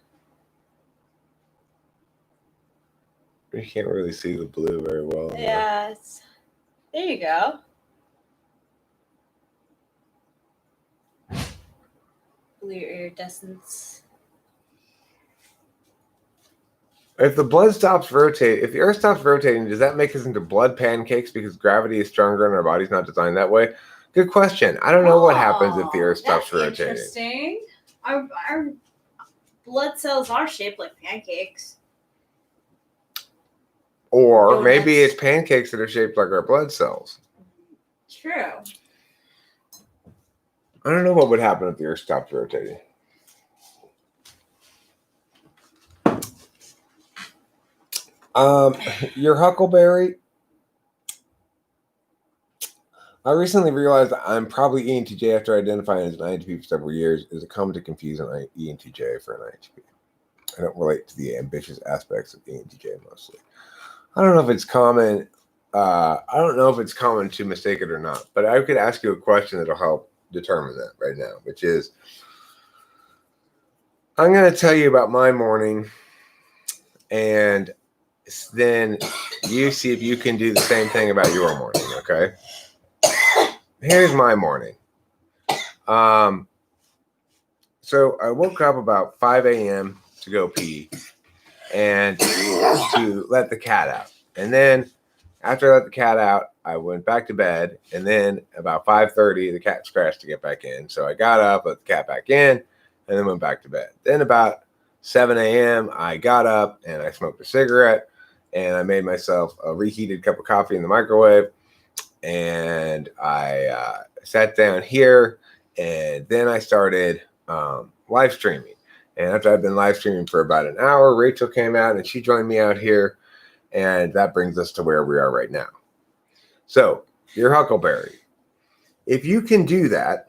You can't really see the blue very well. Yeah. There you go. Blue iridescence. If the blood stops rotating, if the Earth stops rotating, does that make us into blood pancakes because gravity is stronger and our body's not designed that way? Good question. I don't know what happens if the Earth stops that's rotating. Interesting. Our blood cells are shaped like pancakes. Or Donuts. maybe it's pancakes that are shaped like our blood cells. True. I don't know what would happen if the Earth stopped rotating. Your Huckleberry. I recently realized that I'm probably ENTJ after identifying as an INTP for several years. Is it common to confuse an ENTJ for an INTP? I don't relate to the ambitious aspects of ENTJ mostly. I don't know if it's common. I don't know if it's common to mistake it or not, but I could ask you a question that'll help determine that right now, which is, I'm going to tell you about my morning, and then you see if you can do the same thing about your morning, okay? Here's my morning. So I woke up about 5 a.m. to go pee and to let the cat out. And then after I let the cat out, I went back to bed. And then about 5:30, the cat scratched to get back in. So I got up, let the cat back in, and then went back to bed. Then about 7 a.m., I got up and I smoked a cigarette. And I made myself a reheated cup of coffee in the microwave. And I sat down here And then I started live streaming. And after I've been live streaming for about an hour, Rachel came out and she joined me out here. And that brings us to where we are right now. So, your Huckleberry. If you can do that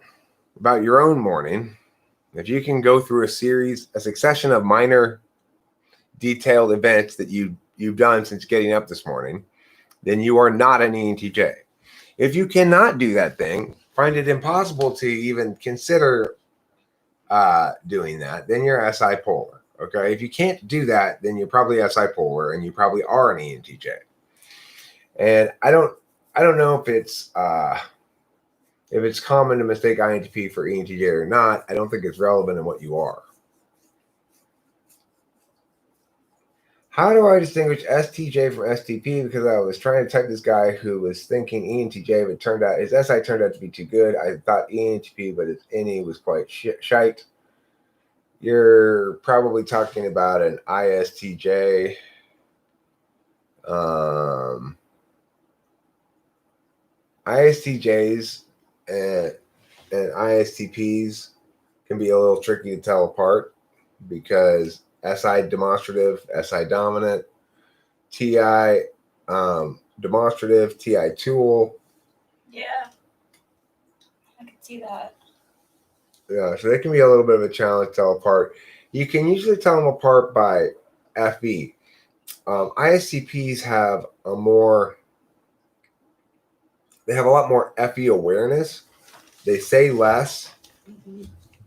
about your own morning, if you can go through a succession of minor detailed events that you've done since getting up this morning, then you are not an ENTJ. If you cannot do that thing, find it impossible to even consider doing that, then you're SI polar. Okay, if you can't do that, then you're probably SI polar, and you probably are an ENTJ. And I don't know if it's common to mistake INTP for ENTJ or not. I don't think it's relevant in what you are. How do I distinguish STJ from STP? Because I was trying to type this guy who was thinking ENTJ, but it turned out his SI turned out to be too good. I thought ENTP, but his NE was quite shite. You're probably talking about an ISTJ. ISTJs and ISTPs can be a little tricky to tell apart because SI demonstrative, SI dominant, TI demonstrative, TI tool. Yeah, I can see that. Yeah, so they can be a little bit of a challenge to tell apart. You can usually tell them apart by FE. ISTPs have a lot more FE awareness. They say less,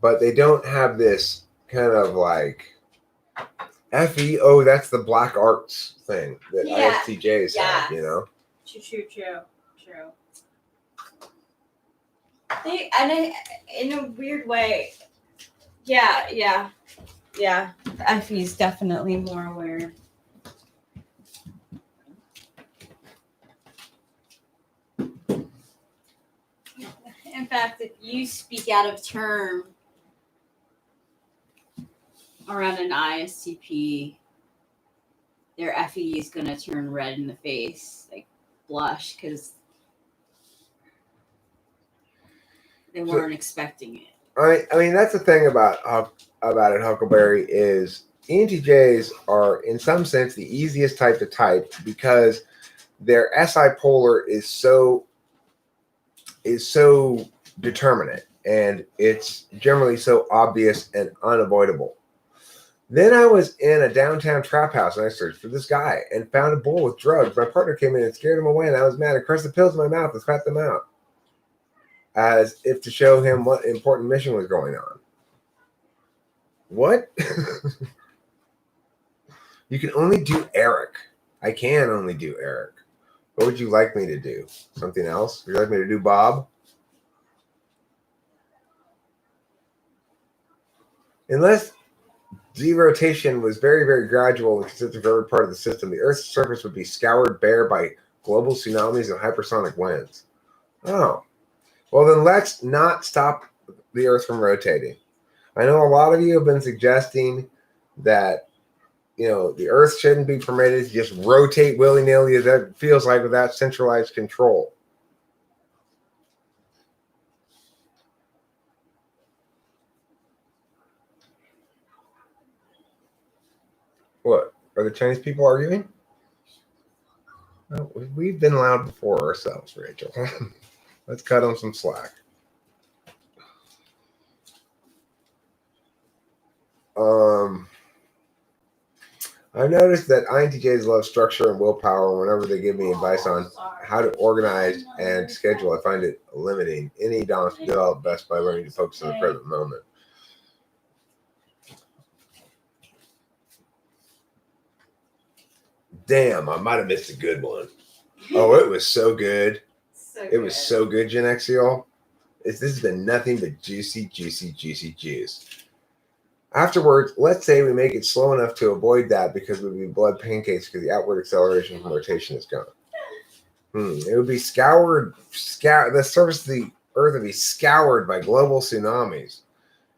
but they don't have this kind of like FE. Oh, that's the black arts thing that ISTJs have, you know? True. In a weird way, yeah. FE is definitely more aware. In fact, if you speak out of turn around an ISTP, their FE is going to turn red in the face, like blush, because they weren't expecting it. I mean, that's the thing about it, Huckleberry, is ENTJs are, in some sense, the easiest type to type because their SI polar is so determinate, and it's generally so obvious and unavoidable. Then I was in a downtown trap house and I searched for this guy and found a bowl with drugs. My partner came in and scared him away, and I was mad. I crushed the pills in my mouth and spat them out, as if to show him what important mission was going on. What? You can only do Eric. I can only do Eric. What would you like me to do? Something else? Would you like me to do Bob? Unless Z-rotation was very, very gradual and consistent for every part of the system, the Earth's surface would be scoured bare by global tsunamis and hypersonic winds. Oh. Well, then let's not stop the Earth from rotating. I know a lot of you have been suggesting that, the Earth shouldn't be permitted to just rotate willy-nilly as that feels like without centralized control. What? Are the Chinese people arguing? No, we've been loud before ourselves, Rachel. Let's cut them some slack. I've noticed that INTJs love structure and willpower. Whenever they give me advice on how to organize and schedule, I find it limiting. Any dons develop best by learning to focus on the present moment. Damn, I might have missed a good one. Oh, it was so good. It was so good, Genexial. This has been nothing but juicy juice. Afterwards, let's say we make it slow enough to avoid that because we'd be blood pancakes because the outward acceleration from rotation is gone. It would be scoured. The surface of the Earth would be scoured by global tsunamis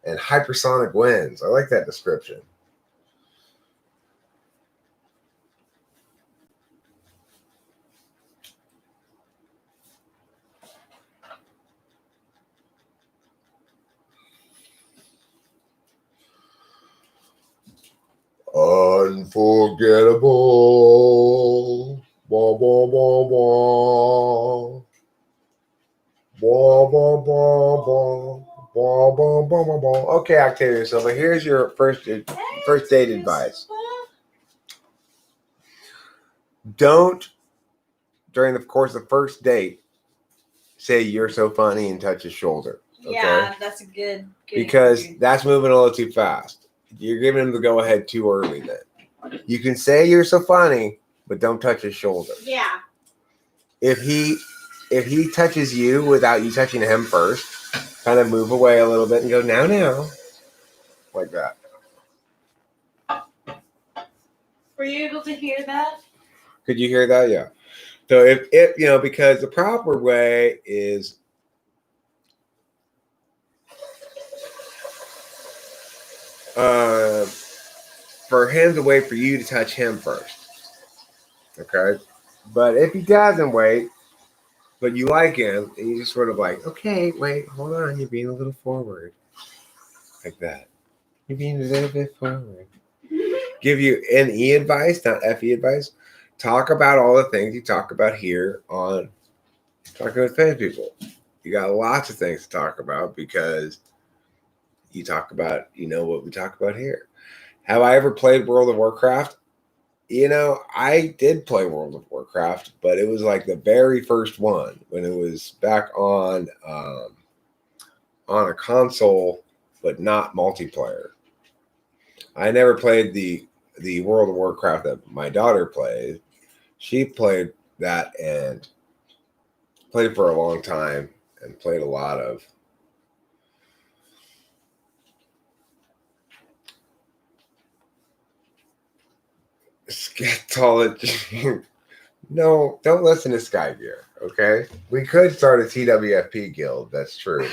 and hypersonic winds. I like that description. Unforgettable. Wah, wah, wah, wah. Wah, wah, wah, wah. Wah, wah, wah, wah, wah. Okay, Octavia Silva, here's your first date advice. Don't, during the course of the first date, say you're so funny and touch his shoulder. Okay? Yeah, that's a good Because answer. that's moving a little too fast. You're giving him the go ahead too early then. You can say you're so funny, but don't touch his shoulder. Yeah. If he touches you without you touching him first, kind of move away a little bit and go now, like that. Were you able to hear that? Could you hear that? Yeah. So if because the proper way is for him to wait for you to touch him first. Okay. But if he doesn't wait, but you like him, and you just sort of like, okay, wait, hold on, you're being a little forward. Like that. You're being a little bit forward. Give you NE advice, not FE advice. Talk about all the things you talk about here on Talking with Famous People. You got lots of things to talk about because you talk about, what we talk about here. Have I ever played World of Warcraft? I did play World of Warcraft, but it was like the very first one when it was back on a console, but not multiplayer. I never played the World of Warcraft that my daughter played. She played that and played it for a long time and played a lot of scatology. No, don't listen to Sky Gear, okay? We could start a TWFP guild, that's true.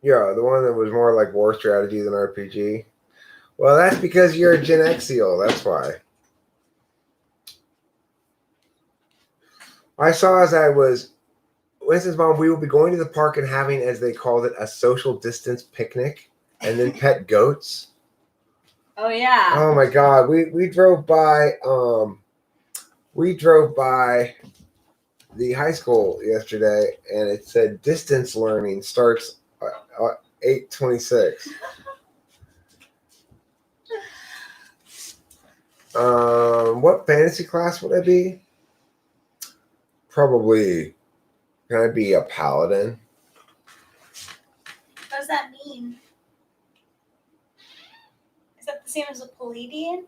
Yeah, the one that was more like war strategy than RPG. Well, that's because you're a Gen Xial, that's why. I saw as I was, Winston's mom, we will be going to the park and having, as they called it, a social distance picnic and then pet goats. Oh yeah. Oh my God. We drove by the high school yesterday and it said distance learning starts 8:26. What fantasy class would I be? Probably, can I be a paladin? What does that mean? Is that the same as a Palladian?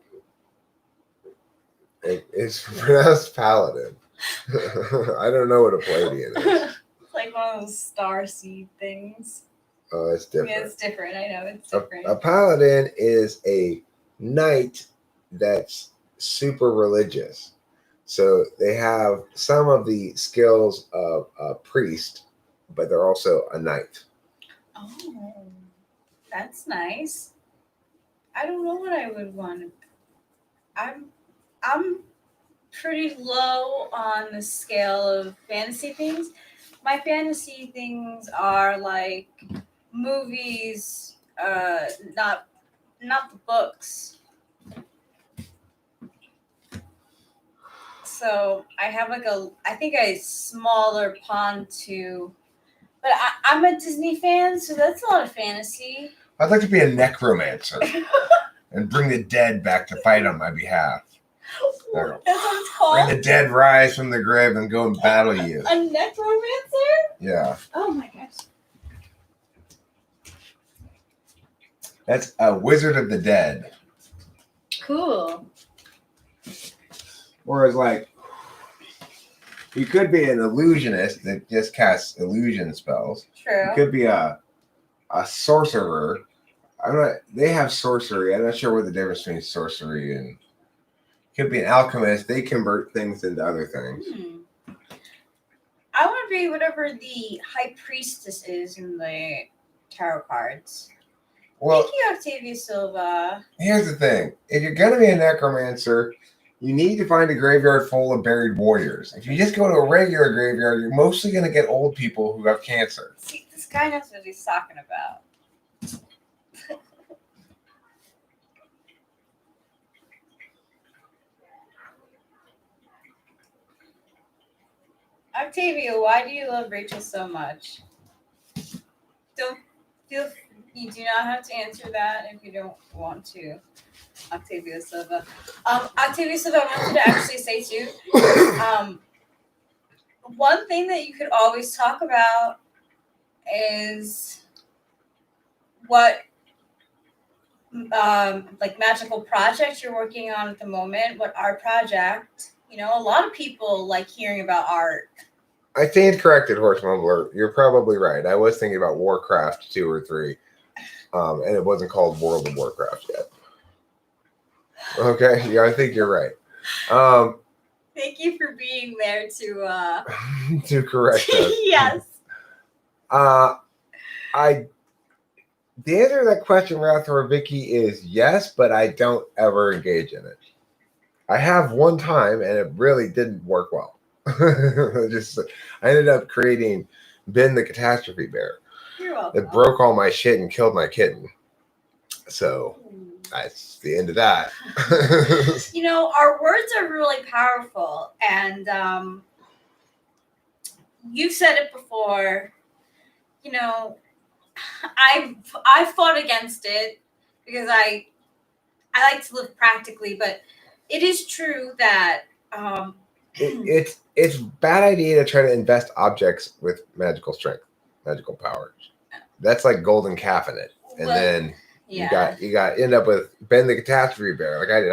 It's pronounced paladin. I don't know what a Palladian is. Like one of those star seed things. Oh, it's different. Yeah, it's different. I know it's different. A paladin is a knight that's super religious. So they have some of the skills of a priest, but they're also a knight. Oh, that's nice. I don't know what I would want. I'm pretty low on the scale of fantasy things. My fantasy things are like movies, not the books. So I have I think a smaller pond too. But I'm a Disney fan, so that's not a fantasy. I'd like to be a necromancer and bring the dead back to fight on my behalf. That's what it's called? Bring the dead rise from the grave and go and battle you. A necromancer? Yeah. Oh my gosh. That's a wizard of the dead. Cool. Whereas, like, you could be an illusionist that just casts illusion spells. True. You could be a sorcerer. They have sorcery. I'm not sure what the difference between sorcery and. Could be an alchemist. They convert things into other things. I want to be whatever the high priestess is in the tarot cards. Well, Thank you, Octavia Silva. Here's the thing. If you're going to be a necromancer, you need to find a graveyard full of buried warriors. If you just go to a regular graveyard, you're mostly going to get old people who have cancer. See, this This guy knows what he's talking about. Octavia, why do you love Rachel so much? Don't feel you do not have to answer that if you don't want to. Octavia Silva. Octavia Silva, I wanted to actually say too. One thing that you could always talk about is what like magical project you're working on at the moment, what art project. You know, a lot of people like hearing about art. I stand corrected, Horse Mumbler. You're probably right. I was thinking about Warcraft 2 or 3, and it wasn't called World of Warcraft yet. Okay, yeah, I think you're right. Thank you for being there to to correct us. yes. The answer to that question, Rathor Vicky, is yes, but I don't ever engage in it. I have one time, and it really didn't work well. I ended up creating Ben the Catastrophe Bear. You're welcome. It broke all my shit and killed my kitten. So that's the end of that. You know, our words are really powerful, and you've said it before. You know, I fought against it because I like to live practically, but it is true that it's a bad idea to try to invest objects with magical strength, magical powers. That's like golden calf in it, and then you got end up with Ben the Catastrophe Bear like I did.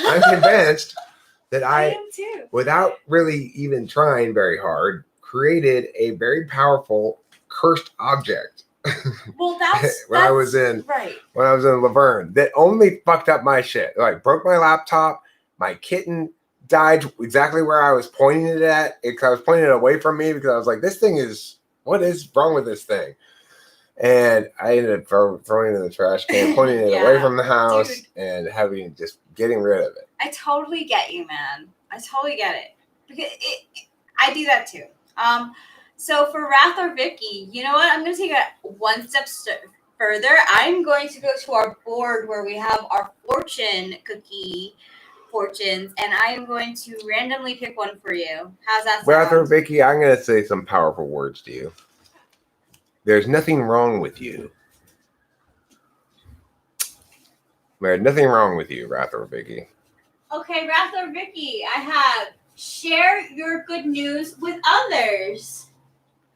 I'm convinced that I am too. Without really even trying very hard, created a very powerful cursed object. Well, that's when I was in Laverne, that only fucked up my shit. Like broke my laptop. My kitten died exactly where I was pointing it at. I was pointing it away from me because I was like, "This thing is what is wrong with this thing?" And I ended up throwing it in the trash can, pointing it away from the house, and getting rid of it. I totally get you, man. I totally get it because I do that too. So for Rathor Vicky, you know what? I'm going to take it one step further. I'm going to go to our board where we have our fortune cookie fortunes, and I am going to randomly pick one for you. How's that sound? Rathor Vicky, I'm going to say some powerful words to you. There's nothing wrong with you. There's nothing wrong with you, Rathor Vicky. Okay, Rathor Vicky, I have share your good news with others.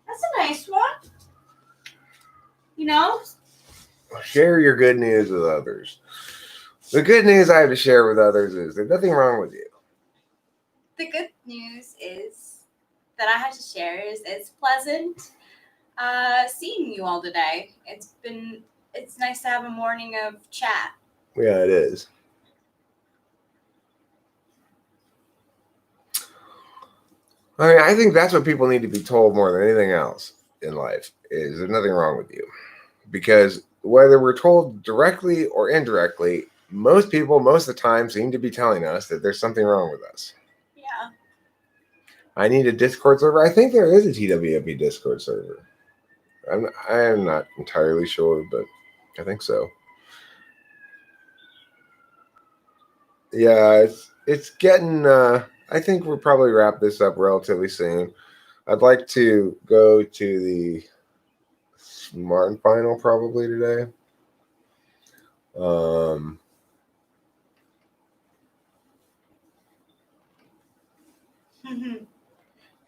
That's a nice one. You know? Share your good news with others. The good news I have to share with others is there's nothing wrong with you. The good news is that I have to share is it's pleasant seeing you all today. It's nice to have a morning of chat. Yeah, it is. I mean, I think that's what people need to be told more than anything else in life is there's nothing wrong with you. Because whether we're told directly or indirectly, most people, most of the time, seem to be telling us that there's something wrong with us. Yeah. I need a Discord server. I think there is a TWFB Discord server. I am not entirely sure, but I think so. Yeah, it's getting... I think we'll probably wrap this up relatively soon. I'd like to go to the Smart Final probably today.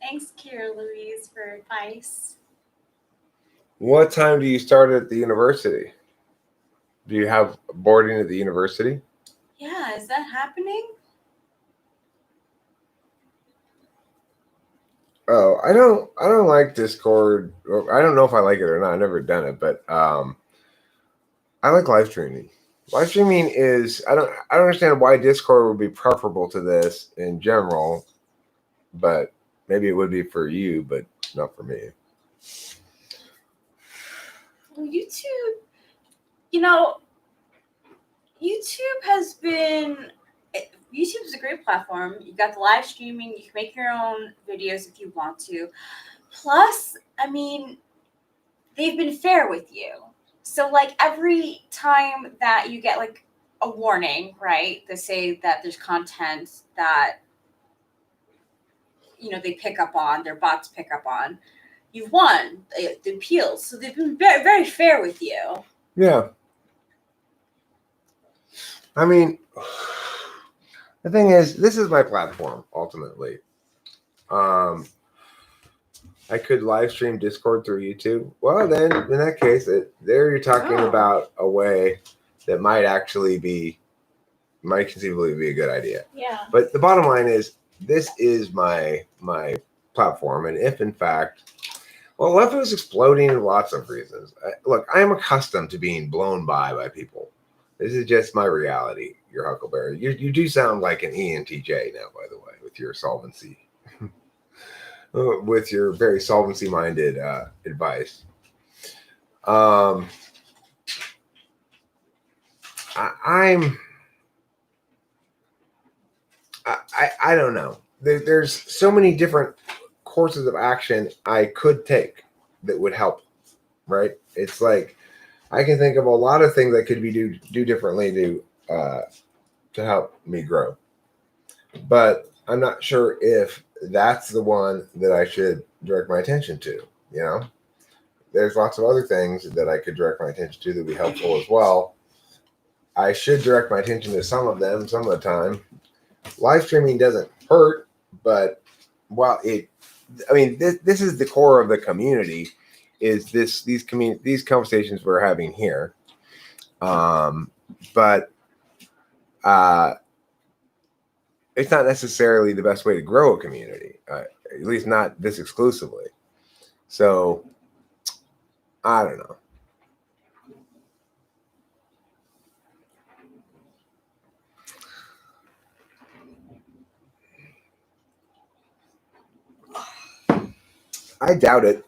Thanks, Kira Louise, for advice. What time do you start at the university? Do you have boarding at the university? Yeah, is that happening? Oh, I don't like Discord. I don't know if I like it or not. I've never done it, but I like live streaming. Live streaming is I don't understand why Discord would be preferable to this in general, but maybe it would be for you, but not for me. Well, YouTube, you know, YouTube is a great platform. You got the live streaming. You can make your own videos if you want to. Plus, I mean, they've been fair with you. So like every time that you get like a warning, right? They say that there's content that they pick up on, their bots pick up on. You've won the appeals, so they've been very, very fair with you. Yeah. I mean, the thing is, this is my platform ultimately. I could live stream Discord through YouTube. Well, then in that case, there you're talking about a way that might conceivably be a good idea. Yeah. But the bottom line is, this is my platform, and if in fact, well, if it was exploding in lots of reasons, look, I am accustomed to being blown by people. This is just my reality. Your Huckleberry. You do sound like an ENTJ now, by the way, with your solvency. With your very solvency-minded advice. I don't know. There's so many different courses of action I could take that would help, right? It's like I can think of a lot of things I could do differently to help me grow, but I'm not sure if that's the one that I should direct my attention to. There's lots of other things that I could direct my attention to that would be helpful as well. I should direct my attention to some of them some of the time. Live streaming doesn't hurt, but this is the core of the community, is these conversations we're having here. But it's not necessarily the best way to grow a community, at least not this exclusively. So, I don't know. I doubt it.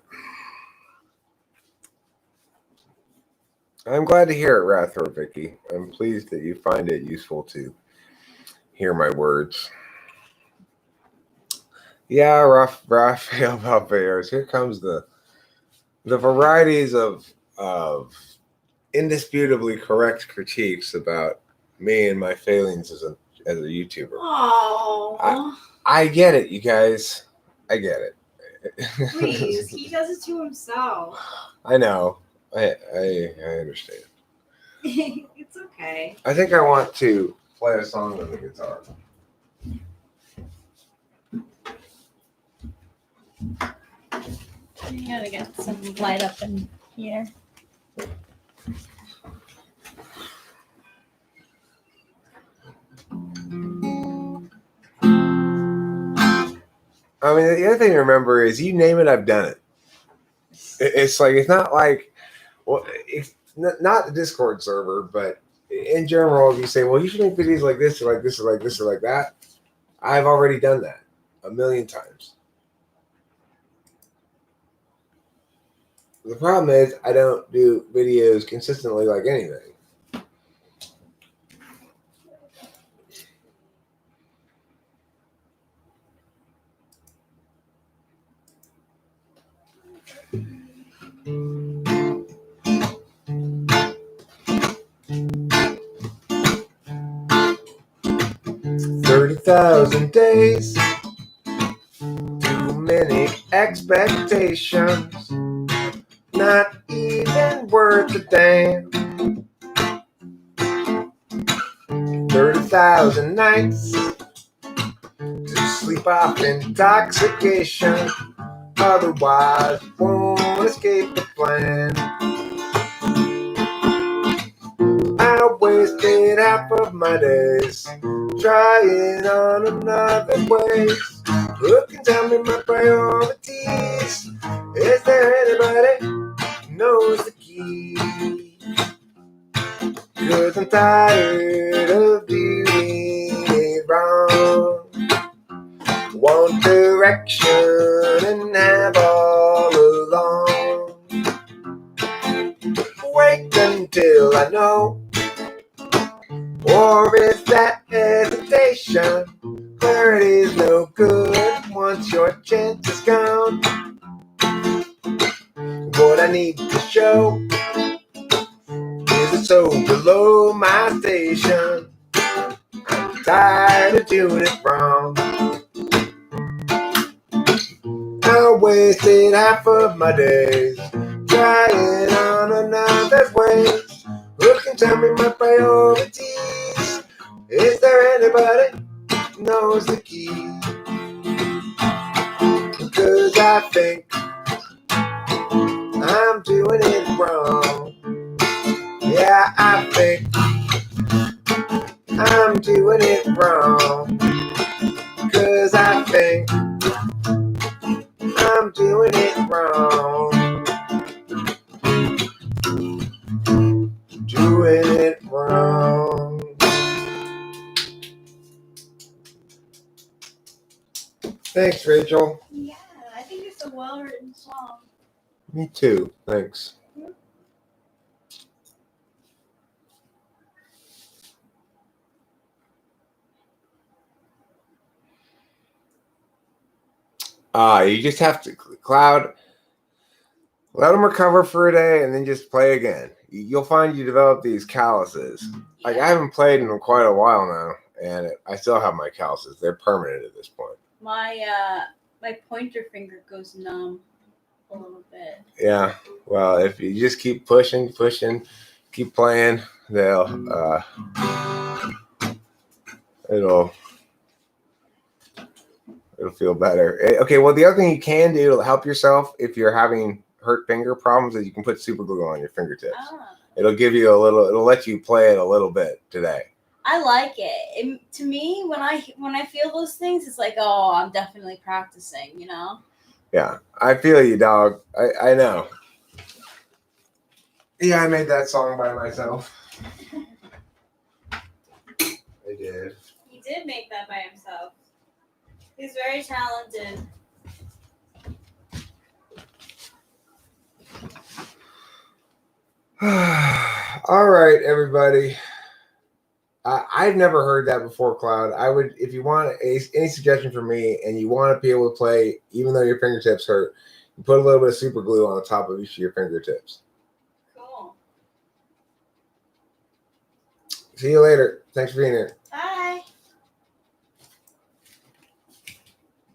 I'm glad to hear it, Rathor Vicky. I'm pleased that you find it useful to hear my words. Yeah, Raphael Valverde. Here comes the varieties of indisputably correct critiques about me and my failings as a YouTuber. Oh, I get it, you guys. I get it. Please, he does it to himself. I know. I understand. It's okay. I think I want to play a song on the guitar. you gotta get some light up in here. I mean, the other thing to remember is, you name it, I've done it. It's like, it's not like, well, it's not the Discord server, but in general, if you say, well, you should make videos like this or like this or like this or like that, I've already done that a million times. The problem is, I don't do videos consistently like anything. $30,000 days, too many expectations, not even worth a damn. 30,000 nights to sleep off intoxication, otherwise won't escape the plan. I wasted half of my days trying on another ways. Who can tell me my priorities? Is there anybody who knows the key? 'Cause I'm tired of doing it wrong. Want direction and have all along. Wait until I know. Or is that hesitation? Clarity's no good once your chance is gone. What I need to show is it so below my station. I'm tired of doing it wrong. I wasted half of my days trying on another's ways. Who can tell me my priorities? Is there anybody who knows the key? Cause I think I'm doing it wrong. Yeah, I think I'm doing it wrong. Cause I think I'm doing it wrong. Doing it wrong. Thanks, Rachel. Yeah, I think it's a well-written song. Me too. Thanks. You just have to, Cloud, let them recover for a day and then just play again. You'll find you develop these calluses. Like, I haven't played in quite a while now, and I still have my calluses. They're permanent at this point. My pointer finger goes numb a little bit. Yeah. Well, if you just keep pushing, keep playing, it'll feel better. Okay, well, the other thing you can do to help yourself if you're having hurt finger problems is you can put super glue on your fingertips. It'll give you it'll let you play it a little bit today. I like it. To me, when I feel those things, it's like, oh, I'm definitely practicing, you know? Yeah, I feel you, dog. I know. Yeah, I made that song by myself. I did. He did make that by himself. He's very talented. All right, everybody. I've never heard that before, Cloud. I would, if you want any suggestion from me and you want to be able to play, even though your fingertips hurt, you put a little bit of super glue on the top of each of your fingertips. Cool. See you later. Thanks for being here.